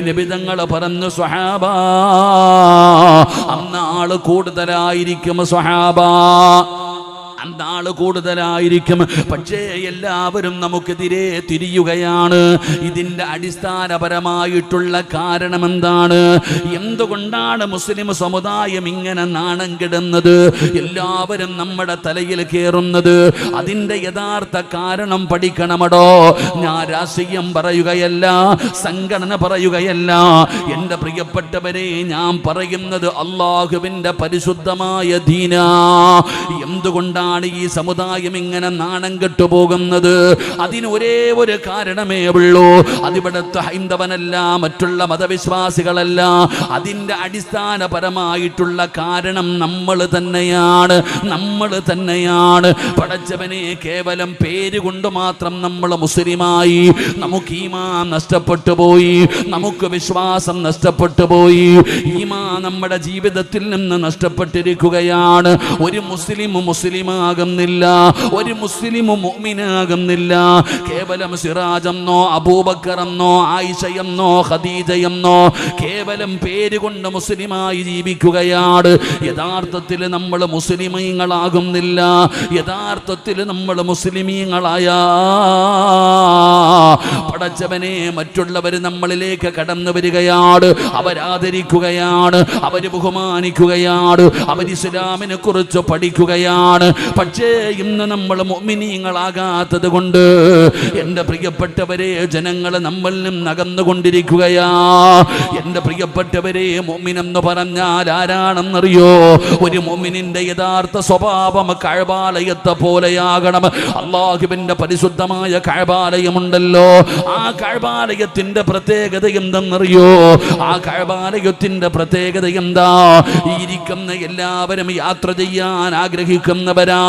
നബി തങ്ങൾ പറഞ്ഞു, സ്വഹാബാ, അന്ന് ആള് കൂടുതലായിരിക്കും സ്വഹാബാ, അന്നാള് കൂടുതലായിരിക്കും. പക്ഷേ എല്ലാവരും നമുക്കെതിരെ തിരിയുകയാണ്. ഇതിന്റെ അടിസ്ഥാനപരമായിട്ടുള്ള കാരണം എന്താണ്? എന്തുകൊണ്ടാണ് മുസ്ലിം സമുദായം ഇങ്ങനെ നാണം കെടുന്നത്? എല്ലാവരും നമ്മുടെ തലയിൽ കയറുന്നത്? അതിന്റെ യഥാർത്ഥ കാരണം പഠിക്കണമടോ. ഞാൻ രാഷ്ട്രീയം പറയുകയല്ല, സംഘടന പറയുകയല്ല. എൻ്റെ പ്രിയപ്പെട്ടവരെ, ഞാൻ പറയുന്നത് അല്ലാഹുവിന്റെ പരിശുദ്ധമായ ദീനാ. എന്തുകൊണ്ടാണ് ഈ സമുദായം ഇങ്ങനെ നാണം കെട്ടുപോകുന്നത്? അതിന് ഒരേ ഒരു കാരണമേ ഉള്ളൂ. അതിവിടുത്തെ ഹൈന്ദവനല്ല, മറ്റുള്ള മതവിശ്വാസികളല്ല. അതിൻ്റെ അടിസ്ഥാനപരമായിട്ടുള്ള കാരണം നമ്മൾ തന്നെയാണ്. നമ്മൾ തന്നെയാണ്. പടച്ചവനെ, കേവലം പേര് കൊണ്ട് മാത്രം നമ്മൾ മുസ്ലിമായി. നമുക്ക് ഈമാൻ നഷ്ടപ്പെട്ടു പോയി, നമുക്ക് വിശ്വാസം നഷ്ടപ്പെട്ടു പോയി, ഈമാൻ നമ്മുടെ ജീവിതത്തിൽ നിന്ന് നഷ്ടപ്പെട്ടിരിക്കുകയാണ്. ഒരു മുസ്ലിം മുസ്ലിമാകുന്നില്ല, ഒരു മുസ്ലിമും മുഅ്മിനാകുന്നില്ല. കേവലം സിറാജെന്നോ അബൂബക്കറെന്നോ ആയിഷയെന്നോ ഖദീജയെന്നോ കേവലം പേര് കൊണ്ട് മുസ്ലിമായി ജീവിക്കുകയാണ്. യഥാർത്ഥത്തിൽ നമ്മൾ മുസ്ലിമീങ്ങളാകുന്നില്ല. യഥാർത്ഥത്തിൽ നമ്മൾ മുസ്ലിമീങ്ങളായ പടച്ചവനെ മറ്റുള്ളവർ നമ്മളിലേക്ക് കടന്നു വരികയാണ്, അവരാദരിക്കുകയാണ്, അവര് ബഹുമാനിക്കുകയാണ്, അവർ ഇസ്ലാമിനെ കുറിച്ച് പഠിക്കുകയാണ്. പക്ഷേ ഇന്ന് നമ്മൾ മുഅ്മിനീങ്ങളാകാത്തത് കൊണ്ട് എൻ്റെ പ്രിയപ്പെട്ടവരെ ജനങ്ങൾ നമ്മളിൽ നിന്ന് അകന്നുകൊണ്ടിരിക്കുകയാ. എൻ്റെ പ്രിയപ്പെട്ടവരെ മുഅ്മിനെന്ന് പറഞ്ഞാൽ ആരാണെന്നറിയോ? ഒരു മുഅ്മിനിന്റെ യഥാർത്ഥ സ്വഭാവം കഅബാലയത്തെ പോലെയാകണം. അല്ലാഹുവിന്റെ പരിശുദ്ധമായ കഅബാലയമുണ്ടല്ലോ, ആ കഅബാലയത്തിന്റെ പ്രത്യേകത എന്തെന്നറിയോ? ആ കഅബാലയത്തിന്റെ പ്രത്യേകത എന്താ? ഇരിക്കുന്ന എല്ലാവരും യാത്ര ചെയ്യാൻ ആഗ്രഹിക്കുന്നവരാ.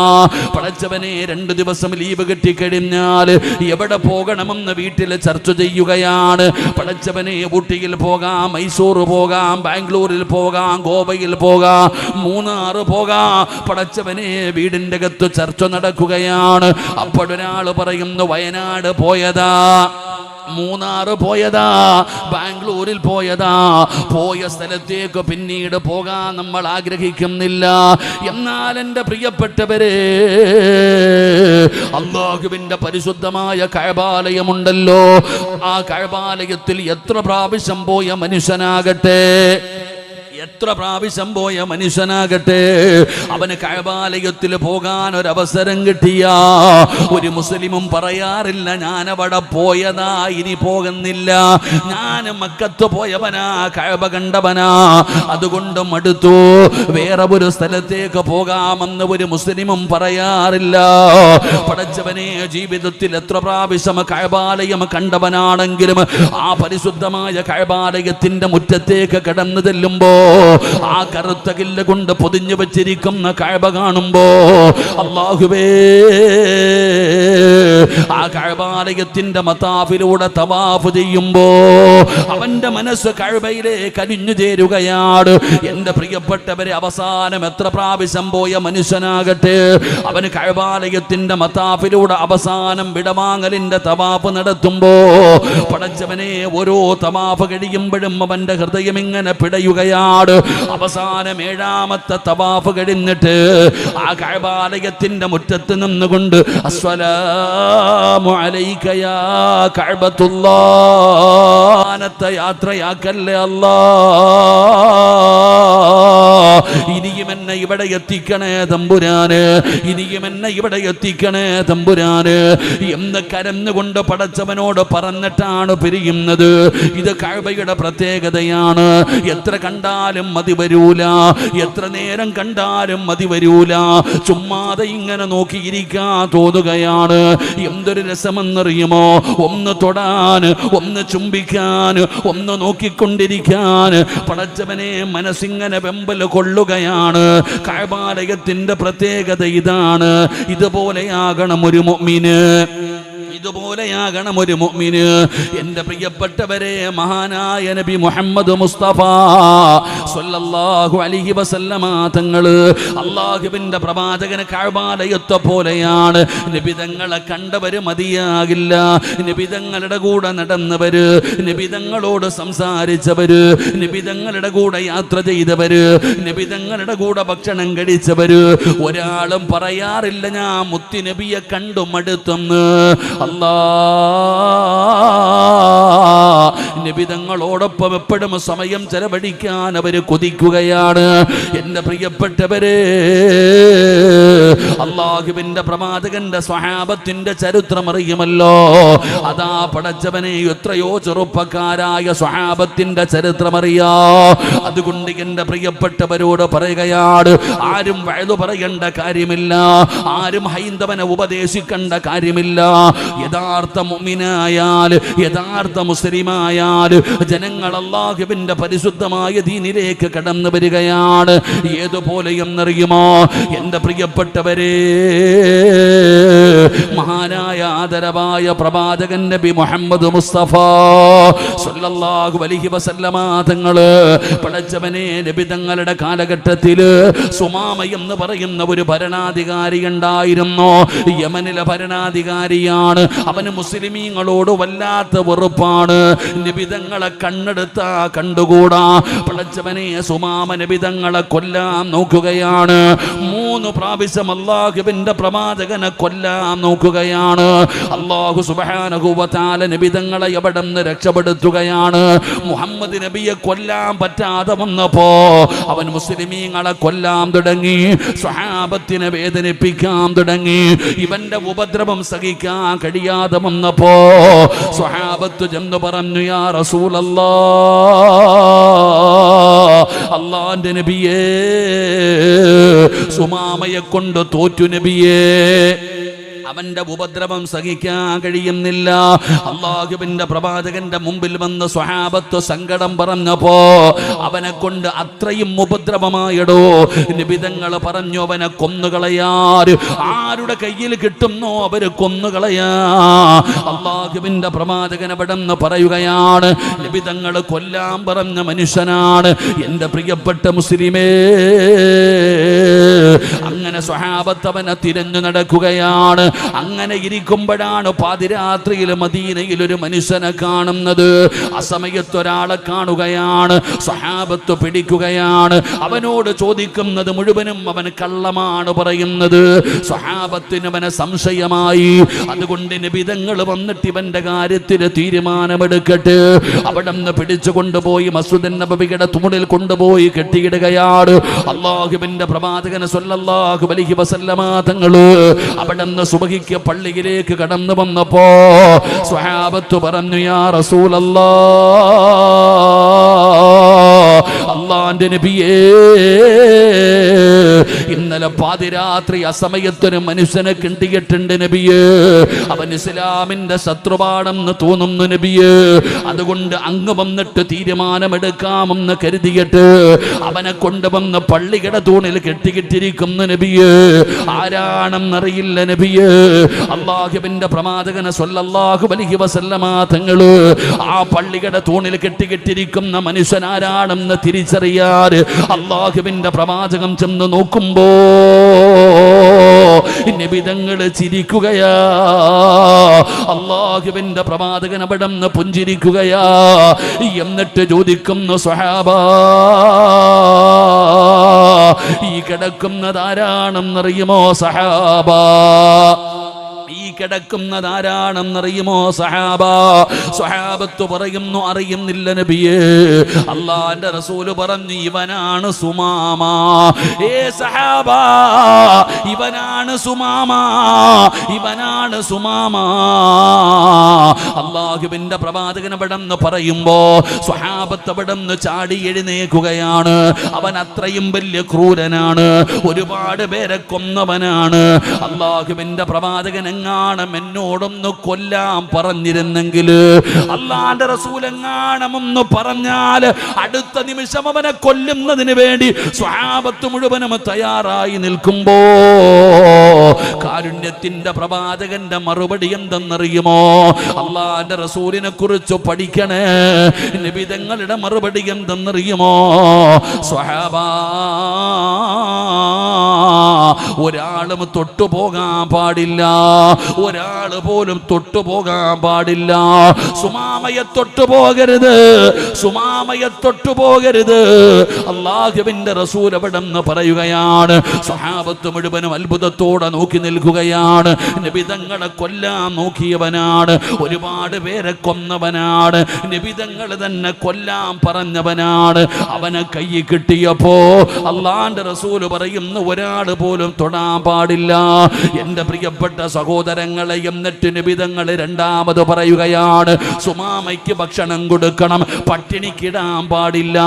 പടച്ചവനെ 2 ദിവസം ലീവ് കിട്ടിക്കഴിഞ്ഞാൽ എവിടെ പോകണമെന്ന് വീട്ടിൽ ചർച്ച ചെയ്യുകയാണ്. പടച്ചവനെ ഊട്ടിയിൽ പോകാം, മൈസൂർ പോകാം, ബാംഗ്ലൂരിൽ പോകാം, ഗോവയിൽ പോകാം, മൂന്നാർ പോകാം. പടച്ചവനെ വീടിൻ്റെ അകത്ത് ചർച്ച നടക്കുകയാണ്. അപ്പോഴൊരാൾ പറയുന്നു വയനാട് പോയതാ, മൂന്നാർ പോയതാ, ബാംഗ്ലൂരിൽ പോയതാ. പോയ സ്ഥലത്തേക്ക് പിന്നീട് പോകാൻ നമ്മൾ ആഗ്രഹിക്കുന്നില്ല. എന്നാൽ എൻ്റെ പ്രിയപ്പെട്ടവരെ, അല്ലാഹുവിൻ്റെ പരിശുദ്ധമായ കഅബാലയമുണ്ടല്ലോ, ആ കഅബാലയത്തിൽ എത്ര പ്രാവശ്യം പോയ മനുഷ്യനാകട്ടെ, എത്ര പ്രാവശ്യം പോയ മനുഷ്യനാകട്ടെ, അവന് കഅബാലയത്തിൽ പോകാൻ ഒരവസരം കിട്ടിയ ഒരു മുസ്ലിമും പറയാറില്ല ഞാൻ അവിടെ പോയതാ ഇനി പോകുന്നില്ല, ഞാൻ മക്കത്ത് പോയവനാ, കഅബ കണ്ടവനാ, അതുകൊണ്ട് മടുത്തു, വേറെ ഒരു സ്ഥലത്തേക്ക് പോകാമെന്ന് ഒരു മുസ്ലിമും പറയാറില്ല. പടച്ചവനെ ജീവിതത്തിൽ എത്ര പ്രാവശ്യം കഅബാലയം കണ്ടവനാണെങ്കിലും ആ പരിശുദ്ധമായ കഅബാലയത്തിന്റെ മുറ്റത്തേക്ക് കടന്നു ചെല്ലുമ്പോ ആ കറുത്ത കില്ല കൊണ്ട് പൊതിഞ്ഞു വെച്ചിരിക്കുന്ന കഅബ കാണുമ്പോ അല്ലാഹുവേ, ആ കഅബാലയത്തിന്റെ മതാഫിലൂടെ തവാഫ് ചെയ്യുമ്പോ അവന്റെ മനസ്സ് കഅബയിലേക്ക് അലിഞ്ഞു ചേരുകയാണ്. എന്റെ പ്രിയപ്പെട്ടവരെ, അവസാനം എത്ര പ്രാവശ്യം പോയ മനുഷ്യനാകട്ടെ, അവന് കഅബാലയത്തിന്റെ മതാഫിലൂടെ അവസാനം വിടവാങ്ങലിന്റെ തവാഫ് നടത്തുമ്പോ പടച്ചവനെ ഓരോ തവാഫ് കഴിയുമ്പോഴും അവന്റെ ഹൃദയം ഇങ്ങനെ പിടയുകയാണ്. അവസാനം 7ാമത്തെ തവാഫ് കഴിഞ്ഞിട്ട് ആ കഅബാലയത്തിന്റെ മുറ്റത്ത് നിന്നുകൊണ്ട് അസ്സലാമു അലൈക യാ കഅബത്തുല്ലാഹ്, യാത്രയാക്കല്ലേ അല്ലാ, ഇനിയും എന്നെ ഇവിടെ എത്തിക്കണേ തമ്പുരാന്, ഇനിയും എന്നെ ഇവിടെ എത്തിക്കണേ തമ്പുരാന് എന്ന് കരഞ്ഞുകൊണ്ട് പടച്ചവനോട് പറഞ്ഞിട്ടാണ് പിരിയുന്നത്. ഇത് കഅബയുടെ പ്രത്യേകതയാണ്. എത്ര കണ്ടാലും മതി വരൂല, എത്ര നേരം കണ്ടാലും മതി വരൂല. ചുമ്മാതെ ഇങ്ങനെ നോക്കിയിരിക്കാൻ തോന്നുകയാണ്. എന്തൊരു രസമെന്നറിയുമോ? ഒന്ന് തൊടാൻ, ഒന്ന് ചുംബിക്കാൻ, ഒന്ന് നോക്കിക്കൊണ്ടിരിക്കാൻ പടച്ചവനെ മനസ്സിങ്ങനെ വെമ്പൽ കൊള്ളുകയാണ്. കഅബാലയത്തിന്റെ പ്രത്യേകത ഇതാണ്. ഇതുപോലെയാകണം ഒരു മുഅ്മിന്, ഇതുപോലെയാകണം ഒരു മുഅ്മിന്. എൻ്റെ പ്രിയപ്പെട്ടവരെ, മഹാനായ നബി മുഹമ്മദ് മുസ്തഫ സ്വല്ലല്ലാഹു അലൈഹി വസല്ലമ തങ്ങള് അല്ലാഹുവിൻ്റെ പ്രവാചകന് കഅബാലയത്തെ പോലെയാണ്. നബി തങ്ങളെ കണ്ടവര് മതിയാകില്ല, നബി തങ്ങളുടെ കൂടെ നടന്നവര്, നബി തങ്ങളോട് സംസാരിച്ചവര്, നബി തങ്ങളുടെ കൂടെ യാത്ര ചെയ്തവര്, നബി തങ്ങളുടെ കൂടെ ഭക്ഷണം കഴിച്ചവര് ഒരാളും പറയാറില്ല ഞാൻ മുത്തി നബിയെ കണ്ടു മടുത്തെന്ന്. നബി തങ്ങളോടൊപ്പം എപ്പോഴും സമയം ചെലവഴിക്കാൻ അവര് കൊതിക്കുകയാണ്. എൻ്റെ പ്രിയപ്പെട്ടവരെ, അല്ലാഹുവിൻ്റെ പ്രവാചകന്റെ സ്വഹാബത്തിന്റെ ചരിത്രം അറിയുമല്ലോ. അതാ പടച്ചവനെ, എത്രയോ ചെറുപ്പക്കാരായ സ്വഹാബത്തിന്റെ ചരിത്രം അറിയാ. അതുകൊണ്ട് എൻ്റെ പ്രിയപ്പെട്ടവരോട് പറയുകയാണ്, ആരും വഅദ് പറയേണ്ട കാര്യമില്ല, ആരും ഹൈന്ദവനെ ഉപദേശിക്കേണ്ട കാര്യമില്ല. യഥാർത്ഥ മുഅ്മിനായാൽ, യഥാർത്ഥ മുസ്ലിമായ സമയമായാൽ ജനങ്ങൾ അല്ലാഹുവിന്റെ പരിശുദ്ധമായ ദീനിലേക്ക് കടന്നു വരികയാണ്. ഏതുപോലെ എന്നറിയുമോ എൻ്റെ പ്രിയപ്പെട്ടവരെ? മഹാനായ ആദരവായ പ്രവാചകൻ നബി മുഹമ്മദ് മുസ്തഫ സ്വല്ലല്ലാഹു അലൈഹി വസല്ലമ തങ്ങള് പടച്ചവനെ നബി തങ്ങളുടെ കാലഘട്ടത്തിൽ സുമാമ എന്ന് പറയുന്ന ഒരു ഭരണാധികാരി ഉണ്ടായിരുന്നു. യമനിലെ ഭരണാധികാരിയാണ്. അവന് മുസ്ലിമീങ്ങളോട് വല്ലാത്ത വെറുപ്പാണ്. നബിതങ്ങളെ കണ്ണെടുത്താ കണ്ടുകൂടാ. പടച്ചവനെ സുമാമ നബിതങ്ങളെ കൊല്ലാൻ നോക്കുകയാണ്. 3 പ്രാവശ്യം അല്ലാഹുവിന്റെ പ്രവാചകനെ കൊല്ലാൻ നോക്കുകയാണ്. അല്ലാഹു സുബ്ഹാനഹു വ തആല നബിതങ്ങളെ എവിടെന്ന് രക്ഷപ്പെടുത്തുകയാണ്. മുഹമ്മദ് നബിയെ കൊല്ലാൻ പറ്റാതെ വന്നപ്പോ അവൻ മുസ്ലിമീങ്ങളെ കൊല്ലാൻ തുടങ്ങി. സ്വഹാബത്തിനെ വേദനിപ്പിക്കാൻ തുടങ്ങി. ഇവന്റെ ഉപദ്രവം സഹിക്കാൻ കഴിയാതെ വന്നപ്പോ സ്വഹാബത്ത് ചെന്ന് പറഞ്ഞു, യാ റസൂലല്ലാഹ്, അല്ലാഹുവിന്റെ നബിയേ, സുമാമയെ കൊണ്ട് തോറ്റു നബിയേ. അവന്റെ ഉപദ്രവം സഹിക്കാൻ കഴിയുന്നില്ല. അല്ലാഹുവിന്റെ പ്രവാചകന്റെ മുമ്പിൽ വന്ന് സ്വഹാബത്ത് സങ്കടം പറഞ്ഞപ്പോ അവനെ കൊണ്ട് അത്രയും ഉപദ്രവമായടോ. നിബിതങ്ങൾ പറഞ്ഞു, അവനെ കൊന്നുകളയാർ. ആരുടെ കയ്യിൽ കിട്ടുന്നോ അവര് കൊന്നുകളയാ. അല്ലാഹുവിന്റെ പ്രവാചകൻ അവിടെന്ന് പറയുകയാണ്, നിബിതങ്ങൾ കൊല്ലാൻ പറഞ്ഞ മനുഷ്യനാണ് എൻ്റെ പ്രിയപ്പെട്ട മുസ്ലിമേ. അങ്ങനെ സ്വഹാബത്ത് അവനെ തിരഞ്ഞു നടക്കുകയാണ്. അങ്ങനെ ഇരിക്കുമ്പോഴാണ് പാതിരാത്രിയിൽ മദീനയിൽ ഒരു മനുഷ്യനെ കാണുന്നത്. ആ സമയത്ത് ഒരാളെ കാണുകയാണ്. സ്വഹാബത്ത് പിടിക്കുകയാണ്. അവനോട് ചോദിക്കുന്നത് മുഴുവനും അവൻ കള്ളമാണ് പറയുന്നത്. സ്വഹാബത്തിന് അവനെ സംശയമായി. അതുകൊണ്ട് നബിതങ്ങൾ വന്നിട്ട് ഇവന്റെ കാര്യത്തിൽ തീരുമാനമെടുക്കട്ടെ. അവിടെ നിന്ന് പിടിച്ചു കൊണ്ടുപോയി മസ്ജിദ് നബവിയുടെ തൂണിൽ കൊണ്ടുപോയി കെട്ടിയിടുകയാണ്. അല്ലാഹുവിന്റെ പ്രവാചകൻ സ്വല്ലല്ലാഹു അലൈഹി വസല്ലമ തങ്ങള് അവിടെ നിന്ന് സുബഹിക്ക് പള്ളിയിലേക്ക് കടന്നു വന്നപ്പോ സ്വഹാബത്ത് പറഞ്ഞു, യാ റസൂലല്ലാഹ്, അല്ലാഹുവിന്റെ നബിയേ, ഇന്നലെ പാതിരാത്രി അസമയത്തൊരു മനുഷ്യനെ കിട്ടിയിട്ടുണ്ട് നബിയേ. അവൻ ഇസ്ലാമിന്റെ ശത്രുവാണെന്ന് തോന്നുന്നു നബിയേ. അതുകൊണ്ട് അങ്ങ് വന്നിട്ട് തീരുമാനമെടുക്കാമെന്ന് കരുതിയിട്ട് അവനെ കൊണ്ടുവന്ന് പള്ളിയുടെ തൂണിൽ കെട്ടിക്കിട്ടിരിക്കുന്നു നബിയേ. ആരാണെന്നറിയില്ല നബിയേ. അല്ലാഹുവിന്റെ പ്രവാചകൻ സ്വല്ലല്ലാഹു അലൈഹി വസല്ലമ തങ്ങള് ആ പള്ളിയുടെ തൂണിൽ കെട്ടിക്കിട്ടിരിക്കുന്ന മനുഷ്യൻ ആരാണെന്ന് തിരിച്ചറിയാൻ അല്ലാഹുവിന്റെ പ്രവാചകൻ ചെന്ന് നോക്കുമ്പോ നബിതങ്ങൾ ചിരിക്കുകയാ. അല്ലാഹുവിന്റെ പ്രവാചകൻ അവിടെ നിന്ന് പുഞ്ചിരിക്കുകയാ. എന്നിട്ട് ചോദിക്കുന്നു, സ്വഹാബാ, ഈ കിടക്കുന്നതാരാണെന്നറിയുമോ സഹാബാ? ഈ കിടക്കുന്നതാരാണെന്നറിയുമോ സഹാബ? സ്വഹാബത്ത് പറയുന്നു, അറിയുന്നില്ല നബിയേ. അല്ലാഹുവിന്റെ റസൂല് പറഞ്ഞു, ഇവനാണ് സുമാമ. ഏ സഹാബ, ഇവനാണ് സുമാമ, ഇവനാണ് സുമാമ. അല്ലാഹുവിന്റെ പ്രവാചകൻ അവിടെ നിന്ന് പറയുമ്പോ സ്വഹാബത്ത് അവിടെ നിന്ന് ചാടി എഴുന്നേൽക്കുകയാണ്. അവൻ അത്രയും വലിയ ക്രൂരനാണ്. ഒരുപാട് പേരെ കൊന്നവനാണ്. അല്ലാഹുവിന്റെ പ്രവാചകൻ എങ്ങാണം എന്നോടൊന്ന് കൊല്ലാൻ പറഞ്ഞിരുന്നെങ്കിൽ, അല്ലാഹുവിന്റെ റസൂൽ എങ്ങാണം ഒന്ന് പറഞ്ഞാൽ അടുത്ത നിമിഷം അവനെ കൊല്ലുന്നതിന് വേണ്ടി സ്വഹാബത്ത് മുഴുവനും തയ്യാറായി നിൽക്കുമ്പോ കാരുണ്യത്തിന്റെ പ്രവാചകന്റെ മറുപടി എന്തെന്നറിയുമോ? അല്ലാഹുവിന്റെ റസൂലിനെ കുറിച്ച് പഠിക്കണേ. നബിതങ്ങളുടെ മറുപടി എന്തെന്നറിയുമോ? സ്വഹാബാ, ഒരാളും തൊട്ടുപോകാൻ പാടില്ല. ഒരാള് പോലും തൊട്ടുപോകാൻ പാടില്ല. സുമാമയെ തൊട്ടുപോകരുത്, സുമാമയെ തൊട്ടുപോകരുത്. അല്ലാഹുവിന്റെ റസൂൽ അവിടെ നിന്ന് പറയുകയാണ്. സ്വഹാബത്ത് മുഴുവനും അത്ഭുതത്തോടെ നോക്കി നിൽക്കുകയാണ്. നബിതങ്ങളെ കൊല്ലാൻ നോക്കിയവനാണ്. ഒരുപാട് പേരെ കൊന്നവനാണ്. നബിതങ്ങൾ തന്നെ കൊല്ലാൻ പറഞ്ഞവനാണ്. അവനെ കൈ കിട്ടിയപ്പോ അല്ലാഹുവിന്റെ റസൂൽ പറയുന്നു, ഒരാൾ പോലും തൊടാൻ പാടില്ല. എൻ്റെ പ്രിയപ്പെട്ട സഹോദരങ്ങളെ, എന്നിട്ട് നബി തങ്ങൾ രണ്ടാമത് പറയുകയാണ്, സുമാമയ്ക്ക് ഭക്ഷണം കൊടുക്കണം, പട്ടിണിക്കിടാൻ പാടില്ല.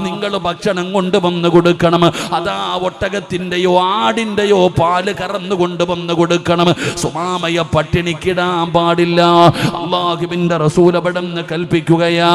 നിങ്ങൾ ഭക്ഷണം കൊണ്ടുവന്ന് കൊടുക്കണം. അതാ ഒട്ടകത്തിൻ്റെയോ ആടിൻ്റെയോ പാല് കറന്നു കൊണ്ടുവന്ന് കൊടുക്കണം. സുമാമയെ പട്ടിണിക്കിടാൻ പാടില്ല. അല്ലാഹുവിൻ്റെ റസൂൽ അവിടുന്ന് കൽപ്പിക്കുകയാ.